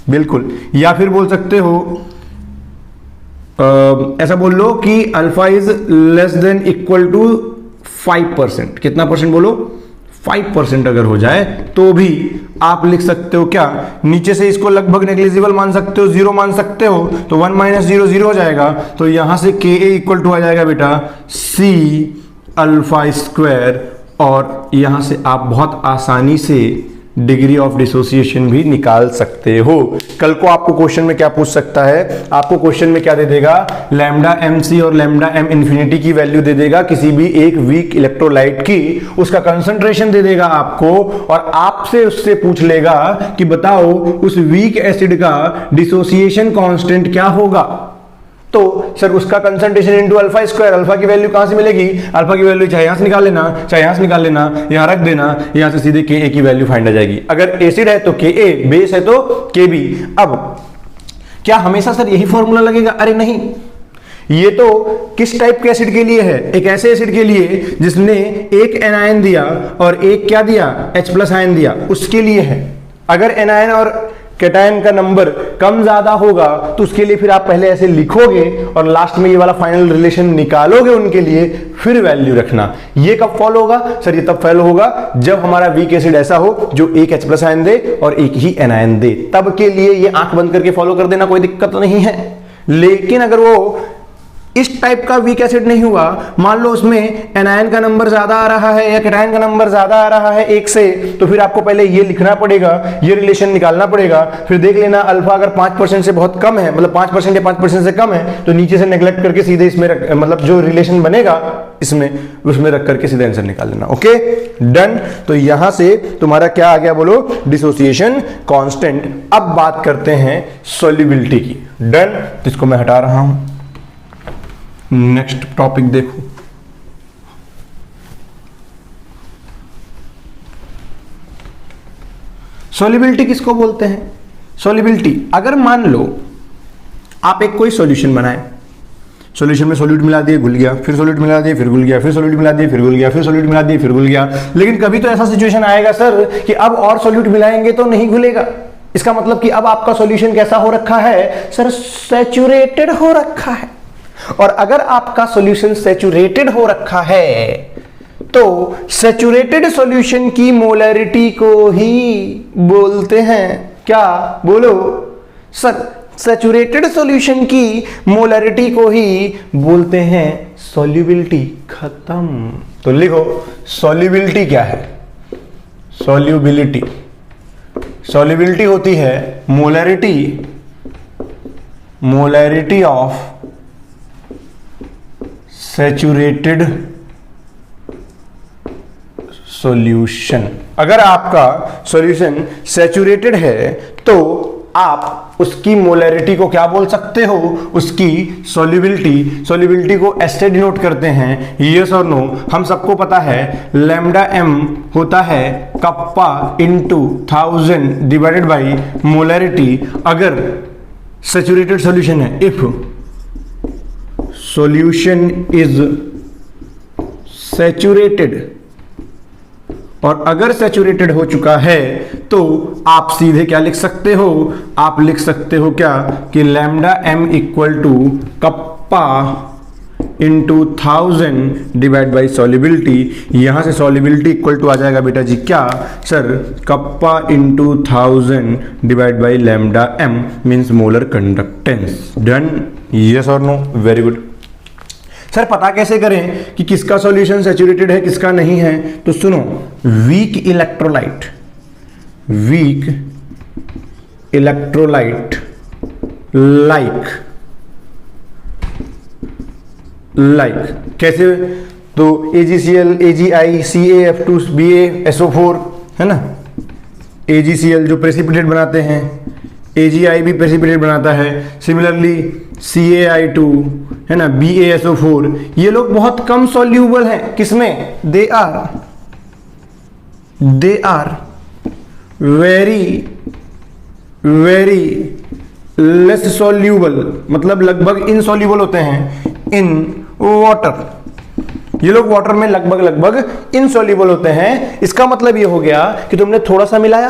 A: बिल्कुल। या फिर बोल सकते हो ऐसा बोल लो कि alpha is less than equal to 5%। कितना परसेंट बोलो, 5% अगर हो जाए तो भी आप लिख सकते हो क्या, नीचे से इसको लगभग नेग्लिजिबल मान सकते हो, 0 मान सकते हो। तो 1 माइनस 0 0 हो जाएगा। तो यहां से Ka इक्वल टू आ जाएगा बेटा सी अल्फा स्क्वायर। और यहां से आप बहुत आसानी से डिग्री ऑफ डिसोसिएशन भी निकाल सकते हो। कल को आपको क्वेश्चन में क्या पूछ सकता है, आपको क्वेश्चन में क्या दे देगा, लैम्डा एम सी और लैम्डा एम इन्फिनिटी की वैल्यू दे देगा किसी भी एक वीक इलेक्ट्रोलाइट की, उसका कंसंट्रेशन दे देगा आपको और आपसे उससे पूछ लेगा कि बताओ उस वीक एसिड का डिसोसिएशन कांस्टेंट क्या होगा। तो सर उसका concentration into alpha square, alpha की वैल्यू कहां से मिलेगी, अल्फा की वैल्यू चाहे यहां से निकाल लेना चाहे यहां से निकाल लेना, यहां रख देना, यहां से सीधे के ए की वैल्यू फाइंड आ जाएगी। अगर एसिड है तो के ए, बेस है तो के बी। अब क्या हमेशा सर यही फॉर्मूला लगेगा, अरे नहीं, ये तो किस टाइप के एसिड के लिए है, एक ऐसे एसिड के लिए जिसने एक एनायन दिया और एक क्या दिया, H+ आयन दिया, उसके लिए है। अगर एनायन और कैटायन का नंबर कम ज्यादा होगा तो उसके लिए फिर आप पहले ऐसे लिखोगे और लास्ट में ये वाला फाइनल रिलेशन निकालोगे उनके लिए, फिर वैल्यू रखना। ये कब फॉलो होगा सर, ये तब फॉलो होगा जब हमारा वीक एसिड ऐसा हो जो एक H+ आयन दे और एक ही एनायन दे, तब के लिए ये आंख बंद करके फॉलो कर देना, कोई दिक्कत नहीं है। लेकिन अगर वो इस टाइप का वीक एसिड नहीं हुआ, मान लो उसमें एनायन का नंबर ज्यादा आ रहा है या कैटायन का नंबर ज्यादा आ रहा है एक से, तो फिर आपको पहले ये लिखना पड़ेगा, ये रिलेशन निकालना पड़ेगा, फिर देख लेना अल्फा अगर 5% से बहुत कम है, मतलब 5% या 5% से कम है, तो नीचे से नेग्लेक्ट करके सीधे इसमें मतलब जो रिलेशन बनेगा इसमें उसमें रख करके सीधे आंसर निकाल लेना। Okay done. तो यहां से तुम्हारा क्या आ गया बोलो, डिसोसिएशन कांस्टेंट। अब बात करते हैं सॉल्युबिलिटी की। डन, तो इसको मैं हटा रहा हूं। नेक्स्ट टॉपिक देखो, सॉल्युबिलिटी किसको बोलते हैं। सॉल्युबिलिटी, अगर मान लो आप एक कोई सॉल्यूशन बनाए, सॉल्यूशन में सॉल्यूट मिला दिए घुल गया, फिर सॉल्यूट मिला दिए फिर घुल गया, फिर सॉल्यूट मिला दिए फिर घुल गया, फिर सॉल्यूट मिला दिए फिर घुल गया, लेकिन कभी तो ऐसा सिचुएशन आएगा सर कि अब और सॉल्यूट मिलाएंगे तो नहीं घुलेगा। इसका मतलब कि अब आपका सॉल्यूशन कैसा हो रखा है सर, सैचुरेटेड हो रखा है। और अगर आपका सॉल्यूशन सैचुरेटेड हो रखा है तो सैचुरेटेड सॉल्यूशन की मोलरिटी को ही बोलते हैं क्या, बोलो सर, सैचुरेटेड सॉल्यूशन की मोलरिटी को ही बोलते हैं सॉल्युबिलिटी। खत्म। तो लिखो सॉल्युबिलिटी क्या है, सॉल्युबिलिटी, सॉल्युबिलिटी होती है molarity, molarity of saturated solution. अगर आपका सॉल्यूशन सैचुरेटेड है तो आप उसकी मोलरिटी को क्या बोल सकते हो, उसकी सॉल्युबिलिटी। सॉल्युबिलिटी को ऐसे डिनोट करते हैं, यस और नो, हम सबको पता है लैम्डा एम होता है kappa into 1000 divided by molarity. अगर सैचुरेटेड सॉल्यूशन है, इफ solution is saturated, और अगर सैचुरेटेड हो चुका है तो आप सीधे क्या लिख सकते हो, आप लिख सकते हो क्या कि lambda m equal to kappa into 1000 divide by solubility. यहां से सॉल्युबिलिटी इक्वल टू आ जाएगा बेटा जी क्या sir, kappa into 1000 divide by lambda m means molar conductance. Done, yes और नो, वेरी गुड। सर पता कैसे करें कि किसका सॉल्यूशन सैचुरेटेड है किसका नहीं है, तो सुनो, weak electrolyte, weak electrolyte like कैसे, तो AgCl, AgI, CaF2, BaSO4 है ना, AgCl जो प्रेसिपिटेट बनाते हैं, AgI भी प्रेसिपिटेट बनाता है, सिमिलरली CaI2 है ना, BaSO4, ये लोग बहुत कम सॉल्यूबल हैं किसमें, they are very less soluble, मतलब लगभग इनसॉल्यूबल होते हैं इन वाटर। ये लोग वाटर में लगभग इनसॉल्यूबल होते हैं। इसका मतलब ये हो गया कि तुमने थोड़ा सा मिलाया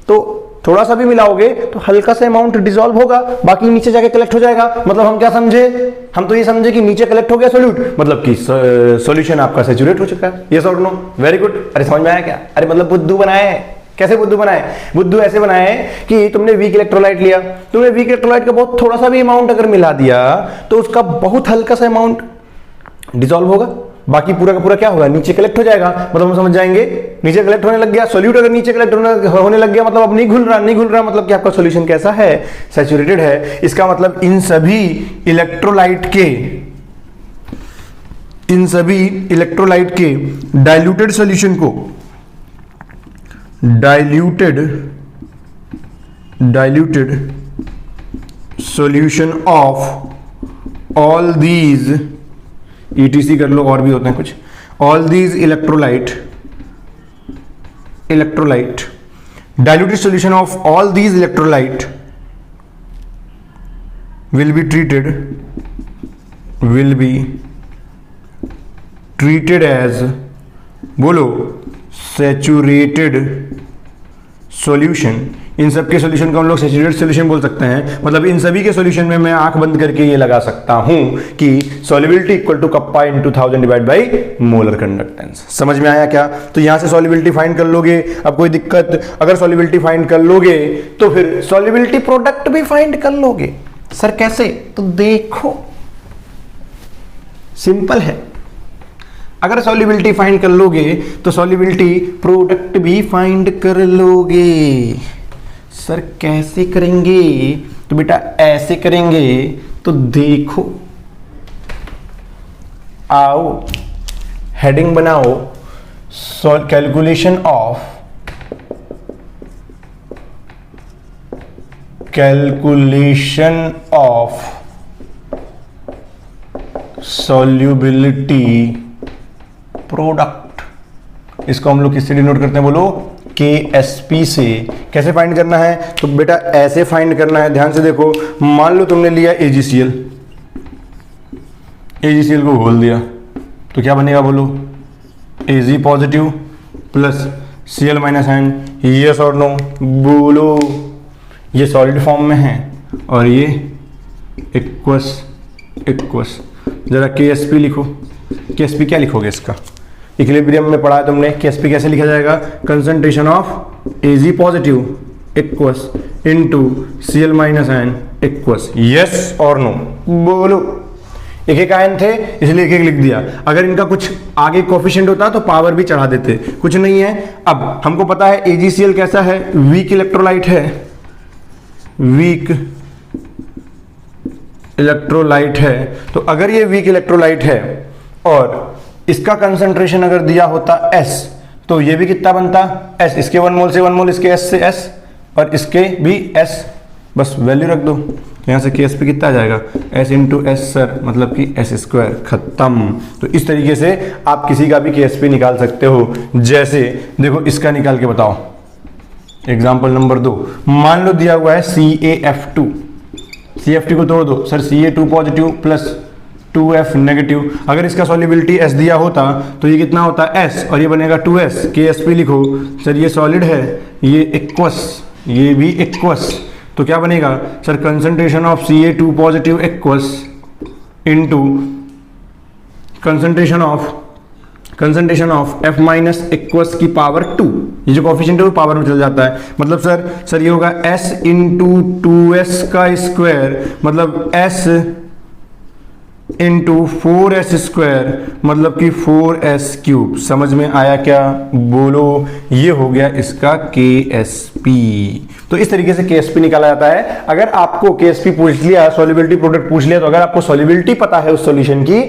A: तो थोड़ा सा भी मिलाओगे तो हल्का सा अमाउंट डिसॉल्व होगा, बाकी नीचे जाके कलेक्ट हो जाएगा। मतलब हम क्या समझे, हम तो ये समझे कि नीचे कलेक्ट हो गया सॉल्यूट, मतलब कि सॉल्यूशन आपका सैचुरेट हो चुका है। यस और नो, वेरी गुड। अरे समझ में आया क्या, अरे मतलब बुद्धू बनाए हैं। कैसे बुद्धू बनाए, बुद्धू ऐसे बनाए कि तुमने वीक इलेक्ट्रोलाइट लिया, तुमने वीक इलेक्ट्रोलाइट का बहुत थोड़ा सा भी अमाउंट अगर मिला दिया तो उसका बहुत हल्का सा अमाउंट डिसॉल्व होगा, बाकी पूरा का पूरा क्या होगा, नीचे कलेक्ट हो जाएगा। मतलब हम समझ जाएंगे नीचे कलेक्ट होने लग गया, सॉल्यूट अगर नीचे कलेक्ट होने लग गया मतलब अब नहीं घुल रहा, नहीं घुल रहा मतलब कि आपका सॉल्यूशन कैसा है, सैचुरेटेड है। इसका मतलब इन सभी इलेक्ट्रोलाइट के डाइल्यूटेड सॉल्यूशन को diluted solution of all these etc कर लो, और भी होते हैं कुछ, all these electrolyte diluted solution of all these electrolyte will be treated as बोलो सैचुरेटेड सॉल्यूशन। इन सब के सॉल्यूशन को हम लोग सैचुरेटेड सॉल्यूशन बोल सकते हैं। मतलब इन सभी के सॉल्यूशन में मैं आंख बंद करके ये लगा सकता हूं कि solubility equal to kappa into 1000 divide by molar conductance. समझ में आया क्या? तो यहां से सॉल्युबिलिटी फाइंड कर लोगे। अब कोई दिक्कत, अगर सॉल्युबिलिटी फाइंड कर लोगे तो फिर सॉल्युबिलिटी प्रोडक्ट भी फाइंड कर लोगे। सर कैसे? तो देखो सिंपल है, अगर सॉल्युबिलिटी फाइंड कर लोगे तो सॉल्युबिलिटी प्रोडक्ट भी फाइंड कर लोगे। सर कैसे करेंगे? तो बेटा ऐसे करेंगे। तो देखो, आओ हेडिंग बनाओ, कैलकुलेशन ऑफ सॉल्युबिलिटी प्रोडक्ट। इसको हम लोग किससे डिनोट करते हैं बोलो? KSP से। कैसे फाइंड करना है? तो बेटा ऐसे फाइंड करना है, ध्यान से देखो। मान लो तुमने लिया AgCl को घोल दिया तो क्या बनेगा बोलो? Ag positive plus Cl minus ion. Yes और नो बोलो? ये सॉलिड फॉर्म में है और ये इक्वस। जरा KSP लिखो। KSP क्या लिखोगे इसका? इक्विलिब्रियम में पढ़ा है तुमने, KSP कैसे लिखा जाएगा? Concentration of Ag positive aqueous into Cl minus ion aqueous. Yes और नो बोलो? एक एक आयन थे इसलिए एक एक लिख दिया। अगर इनका कुछ आगे कोफिशिएंट होता तो पावर भी चढ़ा देते, कुछ नहीं है। अब हमको पता है AgCl कैसा है? वीक इलेक्ट्रोलाइट है, तो अगर ये वीक इलेक्ट्रोलाइट है और इसका कंसंट्रेशन अगर दिया होता S, तो ये भी कितना बनता? S। इसके 1 मोल से 1 मोल, इसके S से S और इसके भी S। बस वैल्यू रख दो, यहां से KSP कितना आ जाएगा? S इंटू S सर, मतलब कि S स्क्वायर। खत्म। तो इस तरीके से आप किसी का भी KSP निकाल सकते हो। जैसे देखो इसका निकाल के बताओ। एग्जाम्पल नंबर 2, मान लो दिया हुआ है CaF2। CF2 को तोड़ दो sir, Ca2 positive plus 2F negative. अगर इसका सॉल्युबिलिटी S दिया होता तो ये कितना होता? S और ये बनेगा 2S। KSP लिखो सर, ये सॉलिड है, ये इक्वस, ये भी इक्वस। तो क्या बनेगा sir? Concentration of Ca2 positive aqueous into concentration of F minus equals की पावर 2। ये जो कोफिशिएंट है वो पावर में चल जाता है। मतलब सर ये होगा S इंटू 2S का स्क्वायर, मतलब S इंटू 4S स्क्वायर, मतलब कि 4S क्यूब। समझ में आया क्या बोलो? ये हो गया इसका KSP। तो इस तरीके से KSP निकाला जाता है। अगर आपको KSP पूछ लिया, सॉल्युबिलिटी प्रोडक्ट पूछ लिया, तो अगर आपको सॉल्युबिलिटी पता है उस सॉल्यूशन की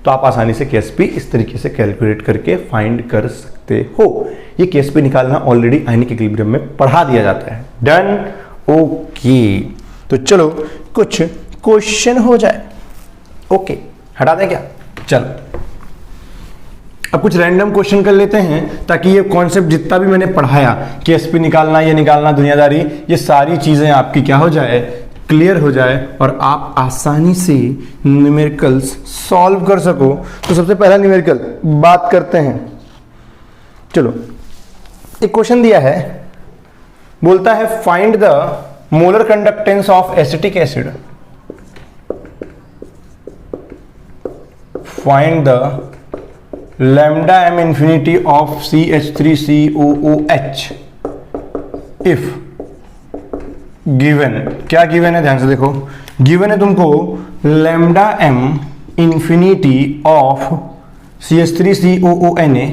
A: तो आप आसानी से KSP इस तरीके से कैलकुलेट करके फाइंड कर सकते हो। ये KSP निकालना ऑलरेडी आयनिक इक्विलिब्रियम में पढ़ा दिया जाता है। डन? ओके, तो चलो कुछ क्वेश्चन हो जाए। ओके, हटा दें क्या? चलो अब कुछ रैंडम क्वेश्चन कर लेते हैं, ताकि ये कॉन्सेप्ट जितना भी मैंने पढ़ाया, KSP निकालना, ये निकालना, दुनियादारी, ये सारी चीजें आपकी क्या हो जाए? क्लियर हो जाए और आप आसानी से न्यूमेरिकल्स सॉल्व कर सको। तो सबसे पहला न्यूमेरिकल बात करते हैं। चलो, एक क्वेश्चन दिया है, बोलता है find the molar conductance of acetic acid. Find the lambda m infinity of CH3COOH if given। क्या गिवन है? ध्यान से देखो। गिवन है तुमको lambda m infinity of CH3COONA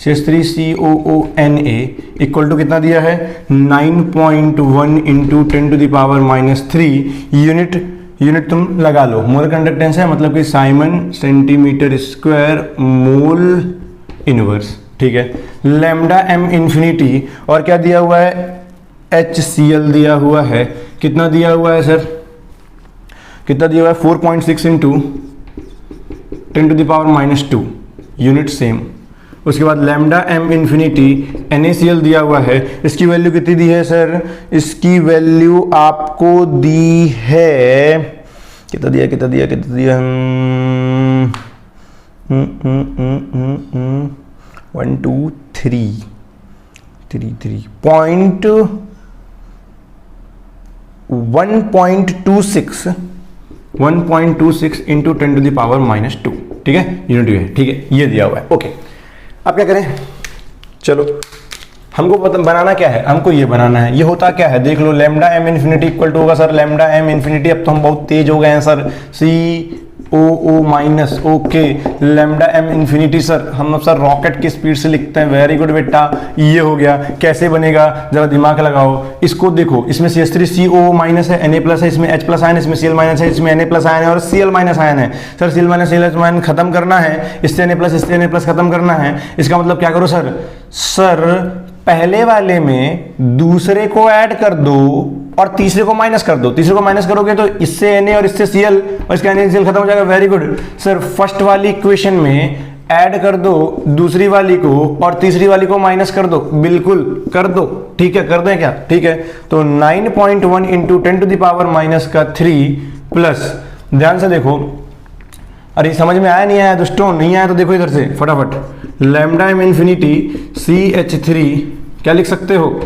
A: CH3COONA equal to कितना दिया है 9.1 इंटू 10⁻³ यूनिट तुम लगा लो। मोल कंडक्टेंस है मतलब कि Simon centimetre square mole inverse, ठीक है। लैम्डा m इंफिनिटी और क्या दिया हुआ है HCl दिया हुआ है, कितना दिया हुआ है सर, कितना दिया हुआ है 4.6 इंटू 10⁻² यूनिट सेम। उसके बाद लैम्डा m इंफिनिटी NaCl दिया हुआ है, इसकी वैल्यू कितनी दी है सर, इसकी वैल्यू आपको दी है, कितना दिया 1 2 3 1.26 इंटू 10⁻², ठीक है, यूनिट है, ठीक है, ये दिया हुआ है। ओके, अब क्या करें, चलो हमको बनाना क्या है, हमको ये बनाना है, ये होता क्या है देख लो, lambda m infinity equal to होगा सर लैम्डा m इंफिनिटी, अब तो हम बहुत तेज हो गए हैं sir, COO minus, okay, lambda m infinity sir हम अब सर रॉकेट की स्पीड से लिखते हैं, वेरी गुड बेटा, ये हो गया। कैसे बनेगा जरा दिमाग लगाओ, इसको देखो, इसमें CH3COO माइनस है, Na प्लस है, इसमें H प्लस आयन, इसमें Cl माइनस है, इसमें Na प्लस आयन है और Cl माइनस आयन है। Sir Cl minus Cl ion खत्म करना है, इससे Na प्लस खत्म करना है, इसका मतलब क्या करो सर, पहले वाले में दूसरे को ऐड कर दो और तीसरे को माइनस कर दो, तीसरे को माइनस करोगे तो इससे Na और इससे Cl और इसका NaCl खत्म हो जाएगा, वेरी गुड। सर फर्स्ट वाली इक्वेशन में ऐड कर दो दूसरी वाली को और तीसरी वाली को माइनस कर दो, बिल्कुल कर दो, ठीक है, कर दें क्या, ठीक है। तो 9.1 इंटू 10⁻³ प्लस, ध्यान से देखो, अरे समझ में आया नहीं आया दोस्तों, नहीं आया तो देखो इधर से फटाफट, लैम्डा m इंफिनिटी CH3 क्या लिख सकते हो,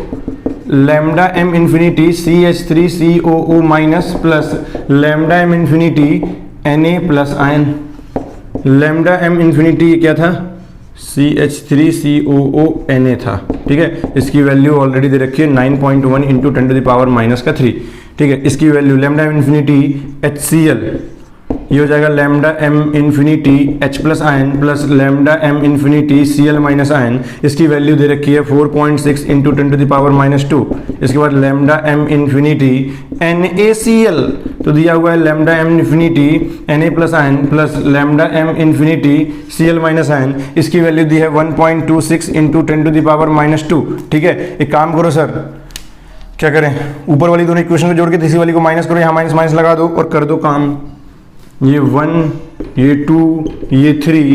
A: lambda m infinity CH3COO minus plus lambda m infinity Na plus ion, lambda m infinity क्या था CH3COO Na था, ठीक है, इसकी वैल्यू ऑलरेडी दे रखी है 9.1 इंटू 10⁻³ ठीक है। इसकी value lambda m infinity HCl, ये हो जाएगा lambda m infinity H plus ion plus lambda m infinity Cl minus ion, इसकी वैल्यू दे रखी है 4.6 इंटू 10⁻²। इसके बाद लैम्डा m इंफिनिटी NaCl, तो दिया हुआ है lambda m infinity Na plus ion plus lambda m infinity Cl minus ion, इसकी वैल्यू दी है 1.26 इंटू 10⁻², ठीक है। एक काम करो सर, क्या करें, ऊपर वाली दोनों इक्वेशन को जोड़ के तीसरी वाली को माइनस करो, यहाँ माइनस माइनस लगा दो और कर दो काम, ये 1 ये 2 ये 3,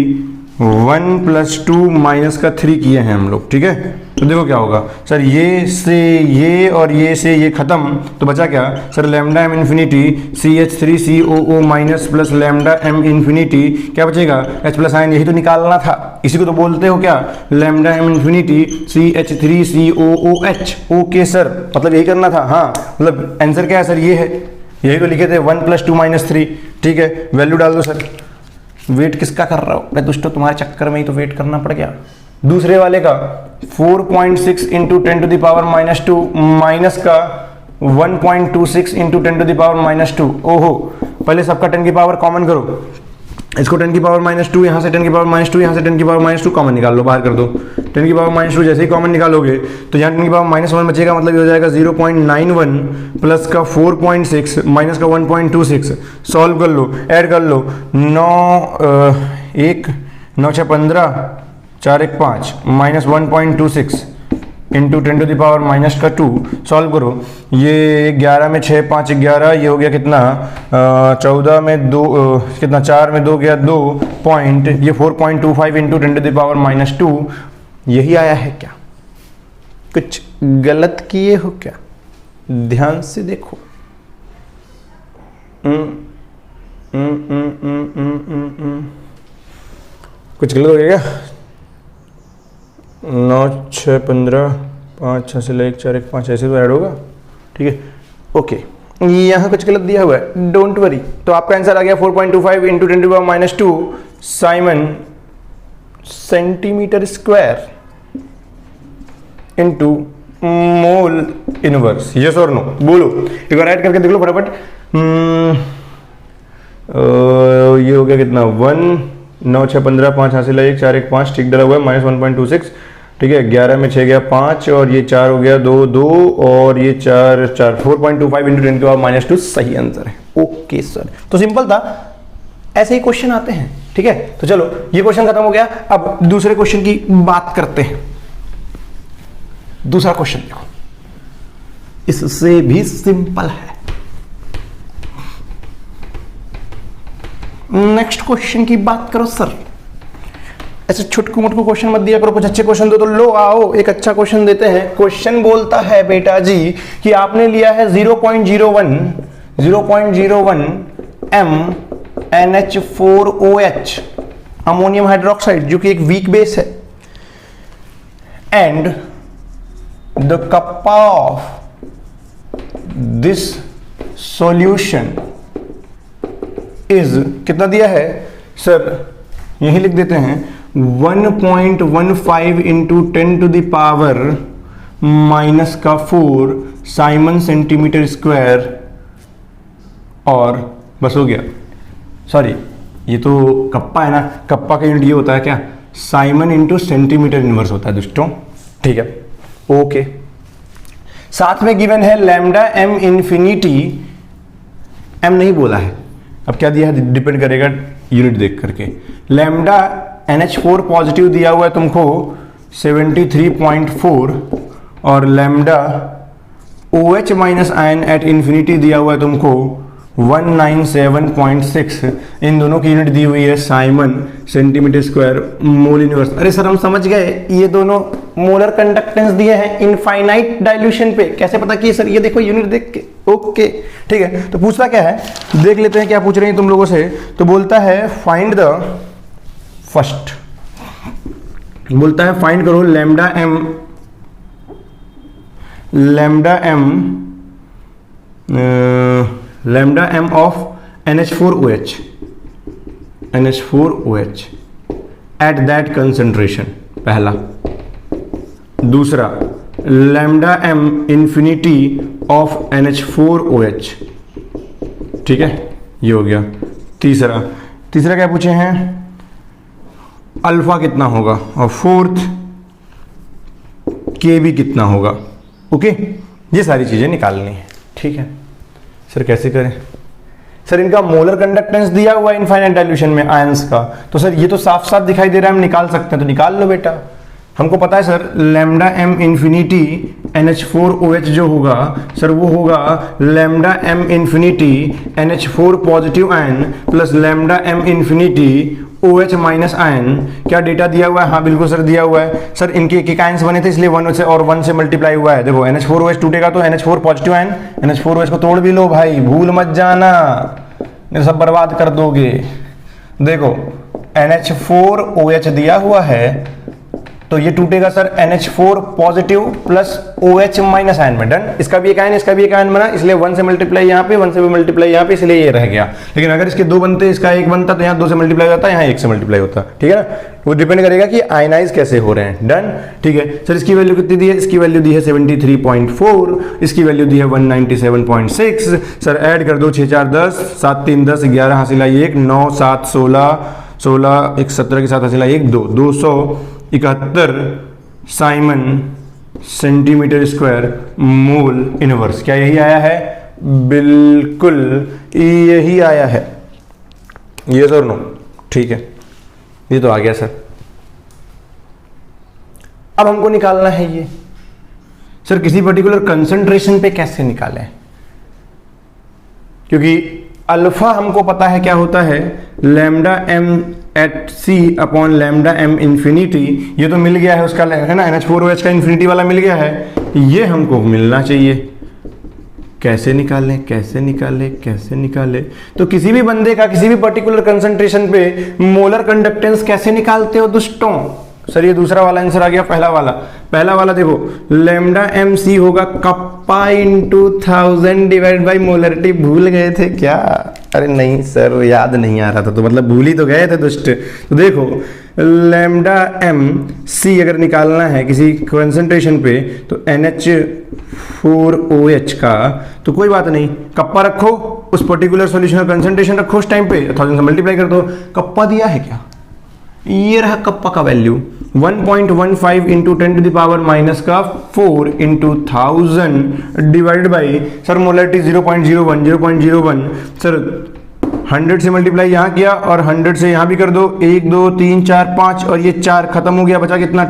A: 1 प्लस 2 माइनस का 3 किए हैं हम लोग, ठीक है। तो देखो क्या होगा सर, ये से ये और ये से ये खत्म, तो बचा क्या sir, lambda m infinity CH3COO minus plus lambda m infinity क्या बचेगा H प्लस आयन, यही तो निकालना था, इसी को तो बोलते हो क्या, lambda m infinity CH3COOH, okay sir, मतलब यही करना था, हाँ, मतलब आंसर क्या है सर, ये है, यही तो लिखे थे 1 प्लस 2 माइनस 3, ठीक है। वैल्यू डाल दो सर, वेट किसका कर रहा हो, अरे दोस्तों तुम्हारे चक्कर में ही तो वेट करना पड़ गया, दूसरे वाले का 4.6 इंटू 10⁻² माइनस का 1.26 इंटू 10⁻², ओहो, पहले सबका 10 की पावर कॉमन करो, इसको 10⁻², यहाँ से 10⁻², यहाँ से 10⁻² कॉमन निकाल लो, बाहर कर दो, 10⁻² जैसे ही कॉमन निकालोगे तो यहाँ 10⁻⁻1 बचेगा, मतलब ये हो जाएगा 0.91 प्लस का 4.6 माइनस का 1.26, सॉल्व कर लो, ऐड कर लो, 9 6 15 4 1 5 माइनस 1.26 इंटू 10⁻², सॉल्व करो, ये 11 में 6 5 11, ये हो गया कितना 14 में 2 कितना 4 में 2 गया 2 पॉइंट, ये 4.25 इंटू 10⁻², यही आया है क्या, कुछ गलत किए हो क्या, ध्यान से देखो, कुछ गलत हो गया क्या, 9 6 15 5 6 से 1 4 1 5 ऐसे तो ऐड होगा, ठीक है, ओके, यहाँ कुछ गलत दिया हुआ है, डोंट वरी, तो आपका आंसर आ गया 4.25 into 10⁻² Simon centimetre square into mole inverse, yes और नो, बोलो एक बार ऐड करके देख लो फटाफट, ये हो गया कितना 1 9 6 15, 5 हासिल है 1, 4 1 5, ठीक डला हुआ है, -1.26, ठीक है। 11 में 6 गया 5 और ये 4 हो गया 2 2 और ये 4 4, 4.25 इंटू 10 के बाद -2 सही आंसर है। ओके सर, तो सिंपल था, ऐसे ही क्वेश्चन आते हैं, ठीक है। तो चलो ये क्वेश्चन खत्म हो गया, अब दूसरे क्वेश्चन की बात करते हैं। दूसरा क्वेश्चन देखो, इससे भी सिंपल है। नेक्स्ट क्वेश्चन की बात करो सर, ऐसे छुटकू मुटकू क्वेश्चन मत दिया करो, कुछ अच्छे क्वेश्चन दो। तो लो आओ एक अच्छा क्वेश्चन देते हैं। क्वेश्चन बोलता है बेटा जी कि आपने लिया है 0.01 m NH4OH अमोनियम हाइड्रोक्साइड, जो कि एक वीक बेस है, and the kappa of this solution is, कितना दिया है सर, यही लिख देते हैं 1.15 into 10 to the power -4 siemens centimetre square, और बस हो गया। सॉरी, ये तो कप्पा है ना, कप्पा का यूनिट ये होता है क्या, साइमन इंटू सेंटीमीटर इनवर्स होता है दोस्तों, ठीक है। ओके, साथ में गिवन है लैम्डा m इंफिनिटी, m नहीं बोला है, अब क्या दिया है डिपेंड करेगा यूनिट देख करके। लैम्डा NH4 पॉजिटिव दिया हुआ है तुमको 73.4 और lambda OH minus ion at infinity दिया हुआ है तुमको 197.6। इन दोनों की यूनिट दी हुई है Simon centimetre square mole inverse. अरे सर हम समझ गए, ये दोनों मोलर कंडक्टेंस दिए हैं इनफाइनाइट डाइल्यूशन पे, कैसे पता कि सर, ये देखो यूनिट देख के। ओके ठीक है, तो पूछता क्या है, देख लेते हैं क्या पूछ रहे हैं तुम लोगों से। तो बोलता है फाइंड द फर्स्ट, बोलता है फाइंड करो lambda m of NH4OH at that concentration, पहला। दूसरा lambda m infinity of NH4OH, ठीक है, ये हो गया। तीसरा क्या पूछे हैं, अल्फा कितना होगा, और फोर्थ के भी कितना होगा। ओके, ये सारी चीजें निकालनी है, ठीक है। सर कैसे करें, सर इनका मोलर कंडक्टेंस दिया हुआ है इनफाइनाइट डाइल्यूशन में आयंस का, तो सर ये तो साफ साफ दिखाई दे रहा है, हम निकाल सकते हैं, तो निकाल लो बेटा। हमको पता है sir lambda m infinity NH4OH जो होगा सर, वो होगा lambda m infinity NH4 positive ion plus lambda m infinity OH minus ion. क्या डेटा दिया हुआ है, हाँ बिल्कुल सर दिया हुआ है। सर इनके एक आयंस बने थे इसलिए 1 से और 1 से मल्टीप्लाई हुआ है। देखो NH4OH टूटेगा तो NH4 पॉजिटिव आयन, NH4OH को तोड़ भी लो भाई, भूल मत जाना, नहीं सब बर्बाद कर दोगे। देखो NH4OH दिया हुआ है तो ये टूटेगा sir NH4 positive plus OH minus ion में, डन। इसका भी एक आयन, इसका भी एक आयन बना, इसलिए 1 से मल्टीप्लाई यहाँ पे, 1 से भी मल्टीप्लाई यहाँ पे, इसलिए ये रह गया। लेकिन अगर इसके 2 बनते, इसका 1 बनता, तो यहाँ 2 से मल्टीप्लाई होता, यहाँ 1 से मल्टीप्लाई होता, ठीक है ना। वो डिपेंड करेगा कि आयनाइज कैसे हो रहे हैं, डन, ठीक है। सर इसकी वैल्यू कितनी दी है, इसकी वैल्यू दी है 73.4, इसकी वैल्यू दी है 197.6। सर ऐड कर दो, 6 4 10, 7 3 10, 11 हासिल आई 1, 9 7 16, 16 1 17 के साथ हासिल आई 1, 2 271 Simon centimetre square mole inverse. क्या यही आया है, बिल्कुल यही आया है, ये सर नो, ठीक है, ये तो आ गया सर। अब हमको निकालना है ये, सर किसी पर्टिकुलर कंसंट्रेशन पे कैसे निकालें, क्योंकि अल्फा हमको पता है क्या होता है, lambda m at c upon lambda m infinity, ये तो मिल गया है उसका, है ना, NH4OH का इंफिनिटी वाला मिल गया है, ये हमको मिलना चाहिए। कैसे निकाले, तो किसी भी बंदे का किसी भी पर्टिकुलर कंसंट्रेशन पे मोलर कंडक्टेंस कैसे निकालते हो दोस्तों। सर ये दूसरा वाला आंसर आ गया, पहला वाला देखो, लैम्डा MC होगा kappa into 1000 divide by molarity. भूल गए थे क्या, अरे नहीं सर याद नहीं आ रहा था, तो मतलब भूल ही तो गए थे दोस्त। तो देखो लैम्डा MC अगर निकालना है किसी कंसंट्रेशन पे तो NH4OH का, तो कोई बात नहीं, कप्पा रखो, उस पर्टिकुलर सॉल्यूशन का कंसंट्रेशन रखो उस टाइम पे, 1000 से मल्टीप्लाई कर दो। कप्पा दिया है क्या, ये रहा कप्पा का value 1.15 into 10 to the power minus का 4 into 1000 divided by sir molarity 0.01 sir 100 से मल्टीप्लाई यहाँ किया और 100 से यहाँ भी कर दो 1 2 3 4 5 और ये 4 खत्म हो गया, बचा कितना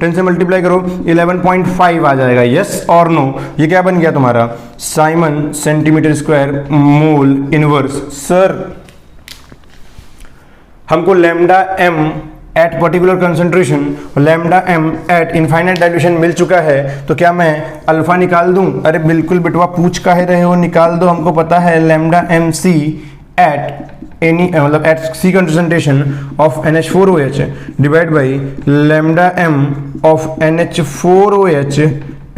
A: 10 से मल्टीप्लाई करो 11.5 आ जाएगा। यस और नो, ये क्या बन गया तुम्हारा siemens centimetre square mole inverse. Sir हमको lambda M at particular concentration और lambda M at infinite dilution मिल चुका है, तो क्या मैं अल्फा निकाल दूं? अरे बिल्कुल बेटवा, पूछ काहे रहे हो, निकाल दो। हमको पता है lambda M C at any मतलब at C concentration of NH4OH divide by lambda M of NH4OH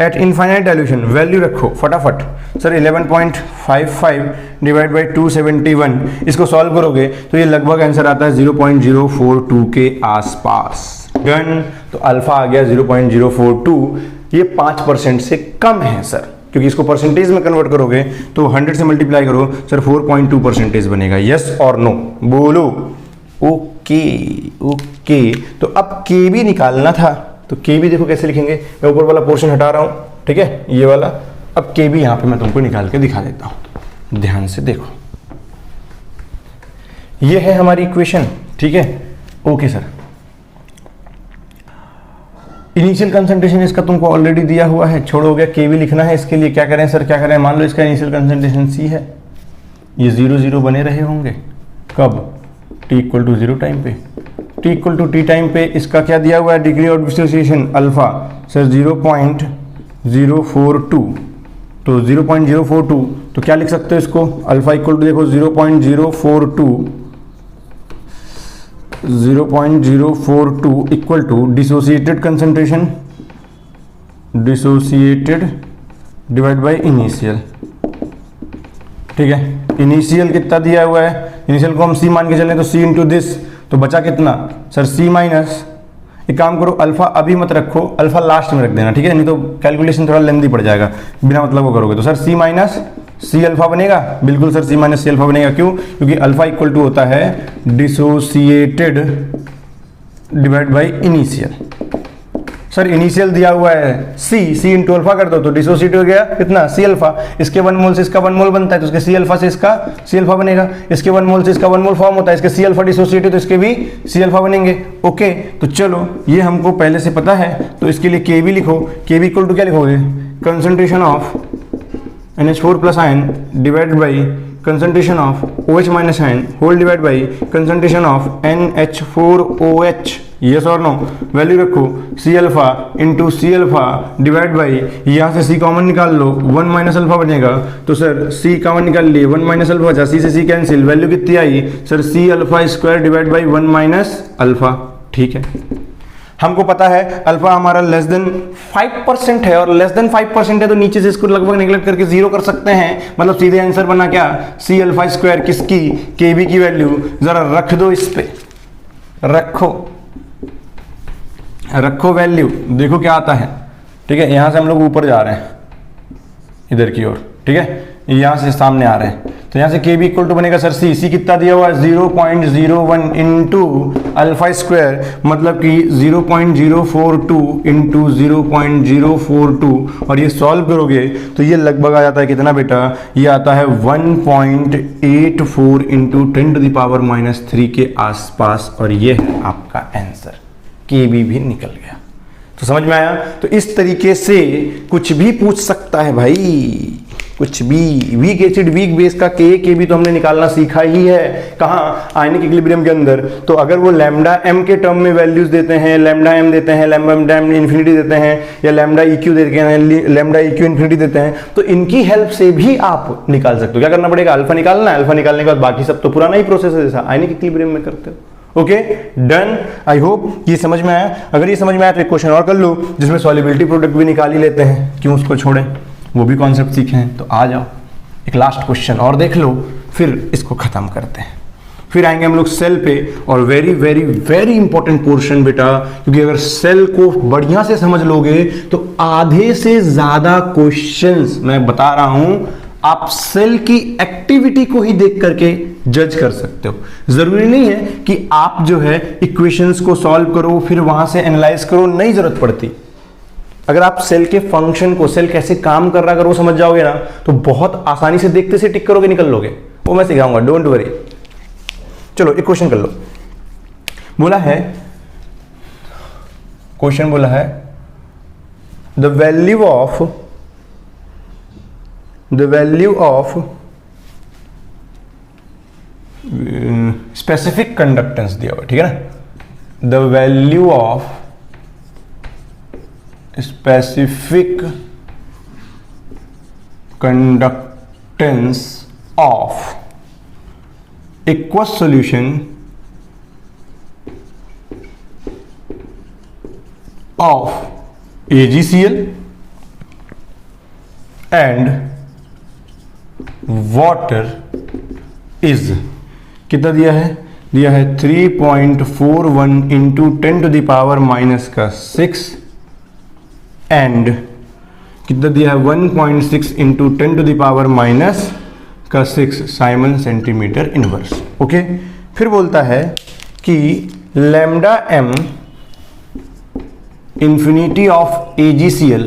A: at infinite dilution. Value रखो फटाफट। सर 11.55 डिवाइड बाई 271, इसको सॉल्व करोगे तो ये लगभग आंसर आता है 0.042 के आसपास। डन। तो अल्फा आ गया 0.042, ये 5% से कम है सर, क्योंकि इसको परसेंटेज में कन्वर्ट करोगे तो 100 से मल्टीप्लाई करो सर 4.2% बनेगा। यस और नो बोलो। ओके ओके, तो अब के भी निकालना था, तो के भी देखो कैसे लिखेंगे। मैं ऊपर वाला पोर्शन हटा रहा हूं, ठीक है, ये वाला। अब के भी यहां पे मैं तुमको निकाल के दिखा देता हूं, ध्यान से देखो। ये है हमारी इक्वेशन, ठीक है। ओके सर, इनिशियल कंसंट्रेशन इसका तुमको ऑलरेडी दिया हुआ है, छोड़ हो गया। के भी लिखना है, इसके लिए क्या करें सर, क्या करें, मान लो इसका इनिशियल कंसंट्रेशन सी है, ये 0 0 बने रहे होंगे कब, t = 0 टाइम पे। t = t टाइम पे इसका क्या दिया हुआ है, degree of dissociation alpha sir 0.042, तो 0.042 तो क्या लिख सकते हो इसको, अल्फा इक्वल टू देखो 0.042 equal to dissociated concentration divide by initial, ठीक है। इनिशियल कितना दिया हुआ है, इनिशियल को हम सी मान के चलें तो सी इंटू दिस, तो बचा कितना सर सी माइनस, एक काम करो अल्फा अभी मत रखो, अल्फा लास्ट में रख देना, ठीक है, नहीं तो कैलकुलेशन थोड़ा लेंदी पड़ जाएगा बिना मतलब वो करोगे। तो सर सी माइनस सी अल्फा बनेगा, बिल्कुल सर सी माइनस सी अल्फा बनेगा। क्यों? क्योंकि अल्फा इक्वल टू होता है dissociated divide by initial. Sir initial दिया हुआ है सी इंटू अल्फा कर दो तो डिसोसिएट हो गया कितना सी अल्फा, इसके 1 मोल से इसका 1 मोल बनता है तो इसके सी अल्फा से इसका सी अल्फा बनेगा, इसके 1 मोल से इसका 1 मोल फॉर्म होता है, इसके सी अल्फा डिसोसिएट है तो इसके भी सी अल्फा बनेंगे। ओके, तो चलो ये हमको पहले से पता है, तो इसके लिए के भी लिखो, के भी इक्वल टू क्या लिखोगे, concentration of NH4 plus ion divide by concentration of OH minus ion whole divide by concentration of NH4OH। Yes और नो, वैल्यू रखो c alpha into c alpha divide by, यहाँ से सी कॉमन निकाल लो 1 माइनस अल्फा बनेगा, तो सर सी कॉमन निकाल लिए 1 माइनस अल्फा बचा, सी से सी कैंसिल, वैल्यू कितनी आई sir C alpha square divide by 1 minus alpha. ठीक है, हमको पता है अल्फा हमारा लेस देन 5% है, और लेस देन 5% है तो नीचे से इसको लगभग नेगलेक्ट करके 0 कर सकते हैं, मतलब सीधे आंसर बना क्या सी अल्फा स्क्वायर, किसकी, के बी की वैल्यू जरा रख दो इस पे, रखो वैल्यू, देखो क्या आता है। ठीक है, यहां से हम लोग ऊपर जा रहे हैं इधर की ओर, ठीक है, यहां से सामने आ रहे हैं, तो यहां से के बी इक्वल टू बनेगा सर सी कितना दिया हुआ है 0.01 इंटू अल्फा स्क्वायर, मतलब कि 0.042 इंटू 0.042, और ये सॉल्व करोगे तो ये लगभग आ जाता है कितना बेटा, ये आता है 1.84 इंटू 10 टू द पावर -3 के आसपास, और ये है आपका आंसर, के बी भी निकल गया। तो समझ में आया? तो इस तरीके से कुछ भी पूछ सकता है भाई, कुछ भी। वीक एसिड वीक बेस का के बी तो हमने निकालना सीखा ही है, कहाँ, आयनिक इक्विलिब्रियम के अंदर। तो अगर वो लैम्डा एम के टर्म में वैल्यूज देते हैं, लैम्डा एम देते हैं, लैम्डा एम इन्फिनिटी देते हैं, या लैम्डा इक्यू देते हैं, लैम्डा इक्यू इन्फिनिटी देते हैं, तो इनकी हेल्प से भी आप निकाल सकते हो। क्या करना पड़ेगा, अल्फा निकालना है, अल्फा निकालने के बाद बाकी सब तो पुराना ही प्रोसेस है जैसा आयनिक इक्विलिब्रियम में करते हो। ओके डन, आई होप ये समझ में आया। अगर ये समझ में आया तो एक क्वेश्चन और कर लो जिसमें सॉल्युबिलिटी प्रोडक्ट भी निकाल ही लेते हैं, क्यों उसको छोड़ें, वो भी कॉन्सेप्ट सीखे हैं। तो आ जाओ एक लास्ट क्वेश्चन और देख लो, फिर इसको खत्म करते हैं, फिर आएंगे हम लोग सेल पे। और very very very important portion बेटा, क्योंकि अगर सेल को बढ़िया से समझ लोगे तो आधे से ज्यादा क्वेश्चंस मैं बता रहा हूं आप सेल की एक्टिविटी को ही देख करके जज कर सकते हो। जरूरी नहीं है कि आप जो है इक्वेशंस को सॉल्व करो फिर वहां से एनालाइज करो, नहीं जरूरत पड़ती। अगर आप सेल के फंक्शन को, सेल कैसे काम कर रहा है, अगर वो समझ जाओगे ना तो बहुत आसानी से देखते से टिक करोगे, निकल लोगे। वो मैं सिखाऊंगा, डोंट वरी। चलो एक क्वेश्चन कर लो। बोला है, क्वेश्चन बोला है the value of specific conductance दिया हुआ, ठीक है ना। The value of specific conductance of aqueous solution of AgCl and water is कितना दिया है? दिया है 3.41 into 10 to the power minus का 6 एंड कितना दिया है 1.6 into 10 to the power minus का 6 साइमन सेंटीमीटर इनवर्स। ओके, फिर बोलता है कि lambda M infinity of AgCl,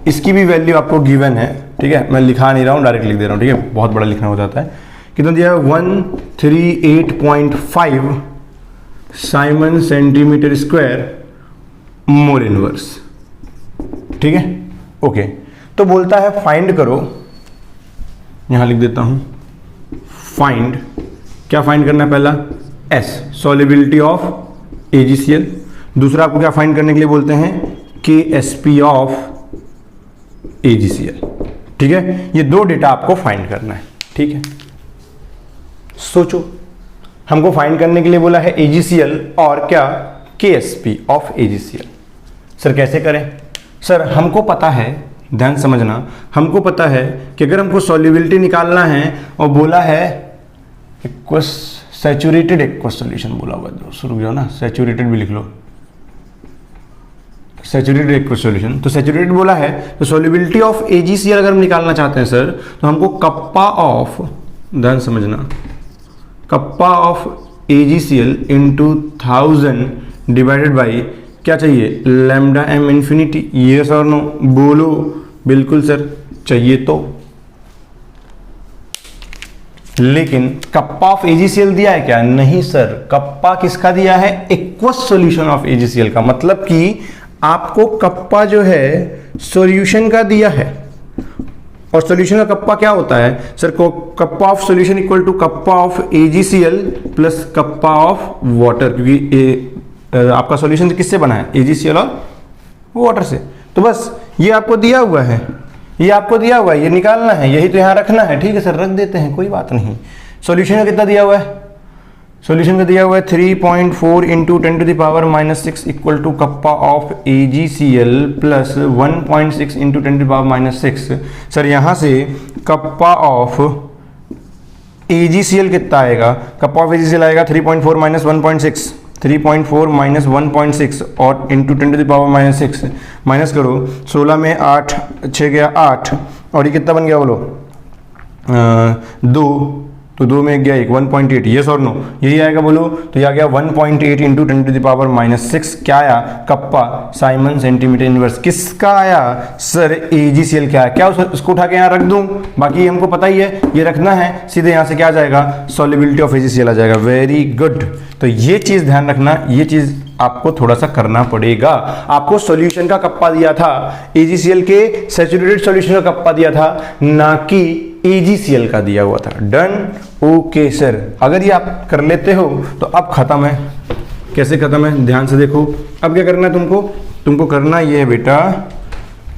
A: इसकी भी वैल्यू आपको गिवन है, ठीक है। मैं लिखा नहीं रहा हूँ, डायरेक्ट लिख दे रहा हूँ, ठीक है, बहुत बड़ा लिखना हो जाता है। कितना दिया है 138.5 Simon centimetre square mole inverse, ठीक है। ओके, तो बोलता है फाइंड करो, यहां लिख देता हूं फाइंड, क्या फाइंड करना है? पहला S सॉल्युबिलिटी ऑफ AgCl, दूसरा आपको क्या फाइंड करने के लिए बोलते हैं? KSP ऑफ AgCl, ठीक है। ये दो डेटा आपको फाइंड करना है, ठीक है। सोचो, हमको फाइंड करने के लिए बोला है AgCl और क्या? KSP of AgCl। सर कैसे करें? सर हमको पता है, ध्यान समझना, हमको पता है कि अगर हमको सॉल्युबिलिटी निकालना है और बोला है एक्वस सैचुरेटेड एक्वस सॉल्यूशन बोला हुआ, दोस्तों रुक जाओ ना, सैचुरेटेड भी लिख लो, सैचुरेटेड एक्वस सॉल्यूशन। तो सैचुरेटेड बोला है, तो सॉल्युबिलिटी ऑफ AgCl अगर हम निकालना चाहते हैं सर, तो हमको कप्पा ऑफ, ध्यान समझना, kappa of AgCl into 1000 divided by क्या चाहिए? Lambda M infinity. ये सर नो बोलो, बिल्कुल सर चाहिए। तो लेकिन कप्पा ऑफ AgCl दिया है क्या? नहीं सर, कप्पा किसका दिया है? एक्वस सॉल्यूशन ऑफ AgCl का, मतलब कि आपको कप्पा जो है सॉल्यूशन का दिया है। और सॉल्यूशन का कप्पा क्या होता है sir? Kappa of solution equal to kappa of AgCl plus kappa of water, क्योंकि आपका सॉल्यूशन किससे बना है? AgCl और वाटर से। तो बस ये आपको दिया हुआ है, ये आपको दिया हुआ है, ये निकालना है, यही तो यहाँ रखना है, ठीक है सर, रख देते हैं, कोई बात नहीं। सॉल्यूशन का कितना दिया हुआ है? सॉल्यूशन का दिया हुआ है 3.4 into 10 to the power minus 6 equal to kappa of AgCl plus 1.6 into 10 to the power minus 6। Sir यहाँ से कप्पा ऑफ AgCl कितना आएगा? कप्पा ऑफ AgCl आएगा 3.4 माइनस 1.6, 3.4 माइनस 1.6 और into 10 to the power minus 6, minus करो 16 में 8, 6 गया 8, और ये कितना बन गया बोलो? 2, तो 2 में गया 1, 1.8। यस और नो? यही आएगा बोलो। तो ये आ गया 1.8 into 10 to the power minus 6। क्या आया? Kappa siemens centimetre inverse. किसका आया सर? AgCl। क्या है? क्या उसको उठा के यहाँ रख दूं? बाकी हमको पता ही है, ये रखना है, सीधे यहाँ से क्या आ जाएगा? सॉल्युबिलिटी ऑफ AgCl आ जाएगा। Very good. तो ये चीज ध्यान रखना, ये चीज आपको थोड़ा सा करना पड़ेगा। आपको सॉल्यूशन का कप्पा दिया था, AgCl के सैचुरेटेड सॉल्यूशन का कप्पा दिया था, ना कि AgCl का दिया हुआ था। डन? ओके सर, अगर ये आप कर लेते हो तो अब खत्म है। कैसे खत्म है? ध्यान से देखो। अब क्या करना है तुमको करना ये है बेटा,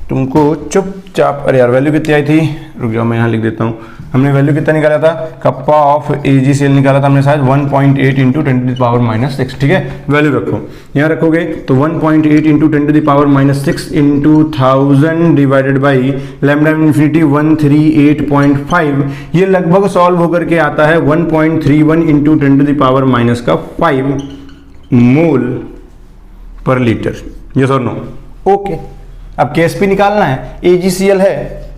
A: तुमको चुपचाप, अरे यार वैल्यू कितनी आई थी, रुक जाओ मैं यहाँ लिख देता हूँ। हमने वैल्यू कितना निकाला था? कप्पा ऑफ AgCl निकाला था हमने शायद 1.8 into 10 to the power minus 6, ठीक है। वैल्यू रखो, यहाँ रखोगे तो 1.8 into 10 to the power minus 6 into 1000 divided by lambda infinity 138.5। ये लगभग सॉल्व होकर के आता है 1.31 into 10 to the power minus का 5 मोल पर लीटर। यस और नो? ओके, अब KSP निकालना है। AgCl है,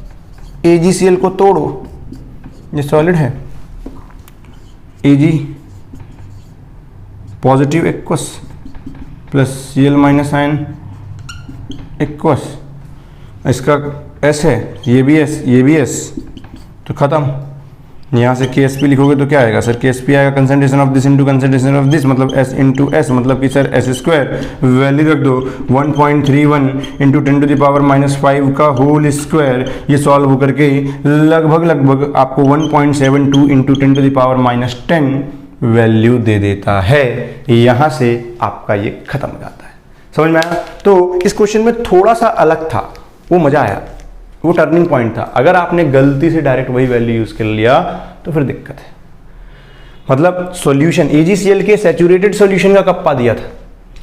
A: AgCl को तोड़ो, ये सॉलिड है, A G positive aqueous plus C L minus sign aqueous, इसका एस है, ये भी एस, ये भी एस, तो ख़त्म। यहाँ से के एस पी लिखोगे तो क्या आएगा सर, के एस पी आएगा concentration of this into concentration of this, मतलब एस इंटू एस, मतलब कि सर एस स्क्वायर वैल्यू रख दो 1.31 इंटू 10⁻⁵ का होल स्क्वायर, ये सॉल्व होकर के लगभग आपको 1.72 इंटू 10⁻⁻10 वैल्यू दे देता है। यहाँ से आपका ये खत्म हो जाता है। समझ में आया? तो इस क्वेश्चन में थोड़ा सा अलग था, वो मजा आया, वो टर्निंग पॉइंट था। अगर आपने गलती से डायरेक्ट वही वैल्यू यूज कर लिया तो फिर दिक्कत है। मतलब सॉल्यूशन AgCl के सैचुरेटेड सॉल्यूशन का कप्पा दिया था,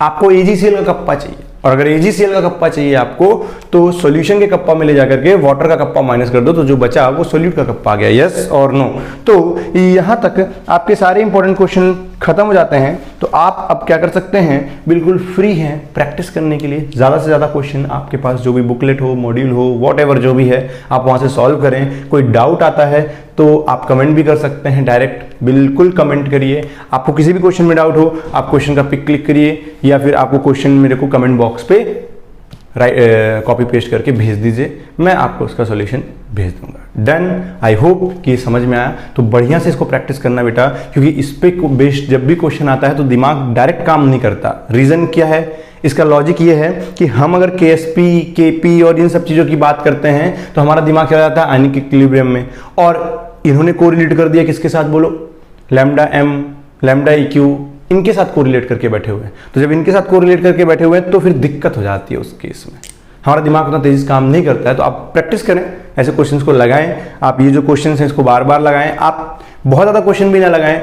A: आपको AgCl का कप्पा चाहिए, और अगर AgCl का कप्पा चाहिए आपको तो सॉल्यूशन के कप्पा में ले जाकर के वाटर का कप्पा माइनस कर दो, तो जो बचा वो सोल्यूट का कप्पा आ गया। यस और नो। तो यहाँ तक आपके सारे इंपॉर्टेंट क्वेश्चन खत्म हो जाते हैं। तो आप अब क्या कर सकते हैं, बिल्कुल फ्री हैं प्रैक्टिस करने के लिए। ज़्यादा से ज़्यादा क्वेश्चन आपके पास जो भी बुकलेट हो, मॉड्यूल हो, वॉट जो भी है, आप वहाँ से सॉल्व करें। कोई डाउट आता है तो आप कमेंट भी कर सकते हैं, डायरेक्ट बिल्कुल कमेंट करिए। आपको किसी भी क्वेश्चन में डाउट हो, आप क्वेश्चन का पिक क्लिक करिए, या फिर आपको क्वेश्चन मेरे को कमेंट बॉक्स पे कॉपी पेस्ट करके भेज दीजिए, मैं आपको उसका सॉल्यूशन भेज दूंगा। डन। आई होप कि समझ में आया। तो बढ़िया से इसको प्रैक्टिस करना बेटा, क्योंकि इस पे बेस्ड जब भी क्वेश्चन आता है तो दिमाग डायरेक्ट काम नहीं करता। रीजन क्या है इसका? लॉजिक ये है कि हम अगर KSP, KP और इन सब चीज़ों की बात करते हैं तो हमारा दिमाग चला जाता है आयनिक इक्विलिब्रियम में, और इन्होंने कोरिलेट कर दिया किसके साथ बोलो, लैम्डा M, लैम्डा EQ, इनके साथ कोरिलेट करके बैठे हुए हैं। तो जब इनके साथ कोरिलेट करके बैठे हुए हैं तो फिर दिक्कत हो जाती है उस केस में। हमारा दिमाग उतना तेजी से काम नहीं करता है। तो आप प्रैक्टिस करें, ऐसे क्वेश्चंस को लगाएं। आप ये जो क्वेश्चंस हैं इसको बार बार लगाएं। आप बहुत ज़्यादा क्वेश्चन भी ना लगाएं,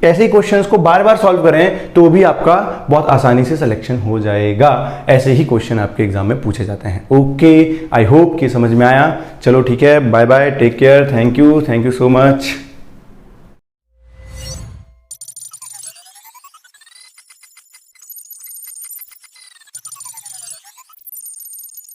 A: ऐसे ही क्वेश्चंस को बार बार सॉल्व करें तो भी आपका बहुत आसानी से सिलेक्शन हो जाएगा। ऐसे ही क्वेश्चन आपके एग्जाम में पूछे जाते हैं। ओके, आई होप कि समझ में आया। चलो ठीक है, bye bye, take care, thank you so much.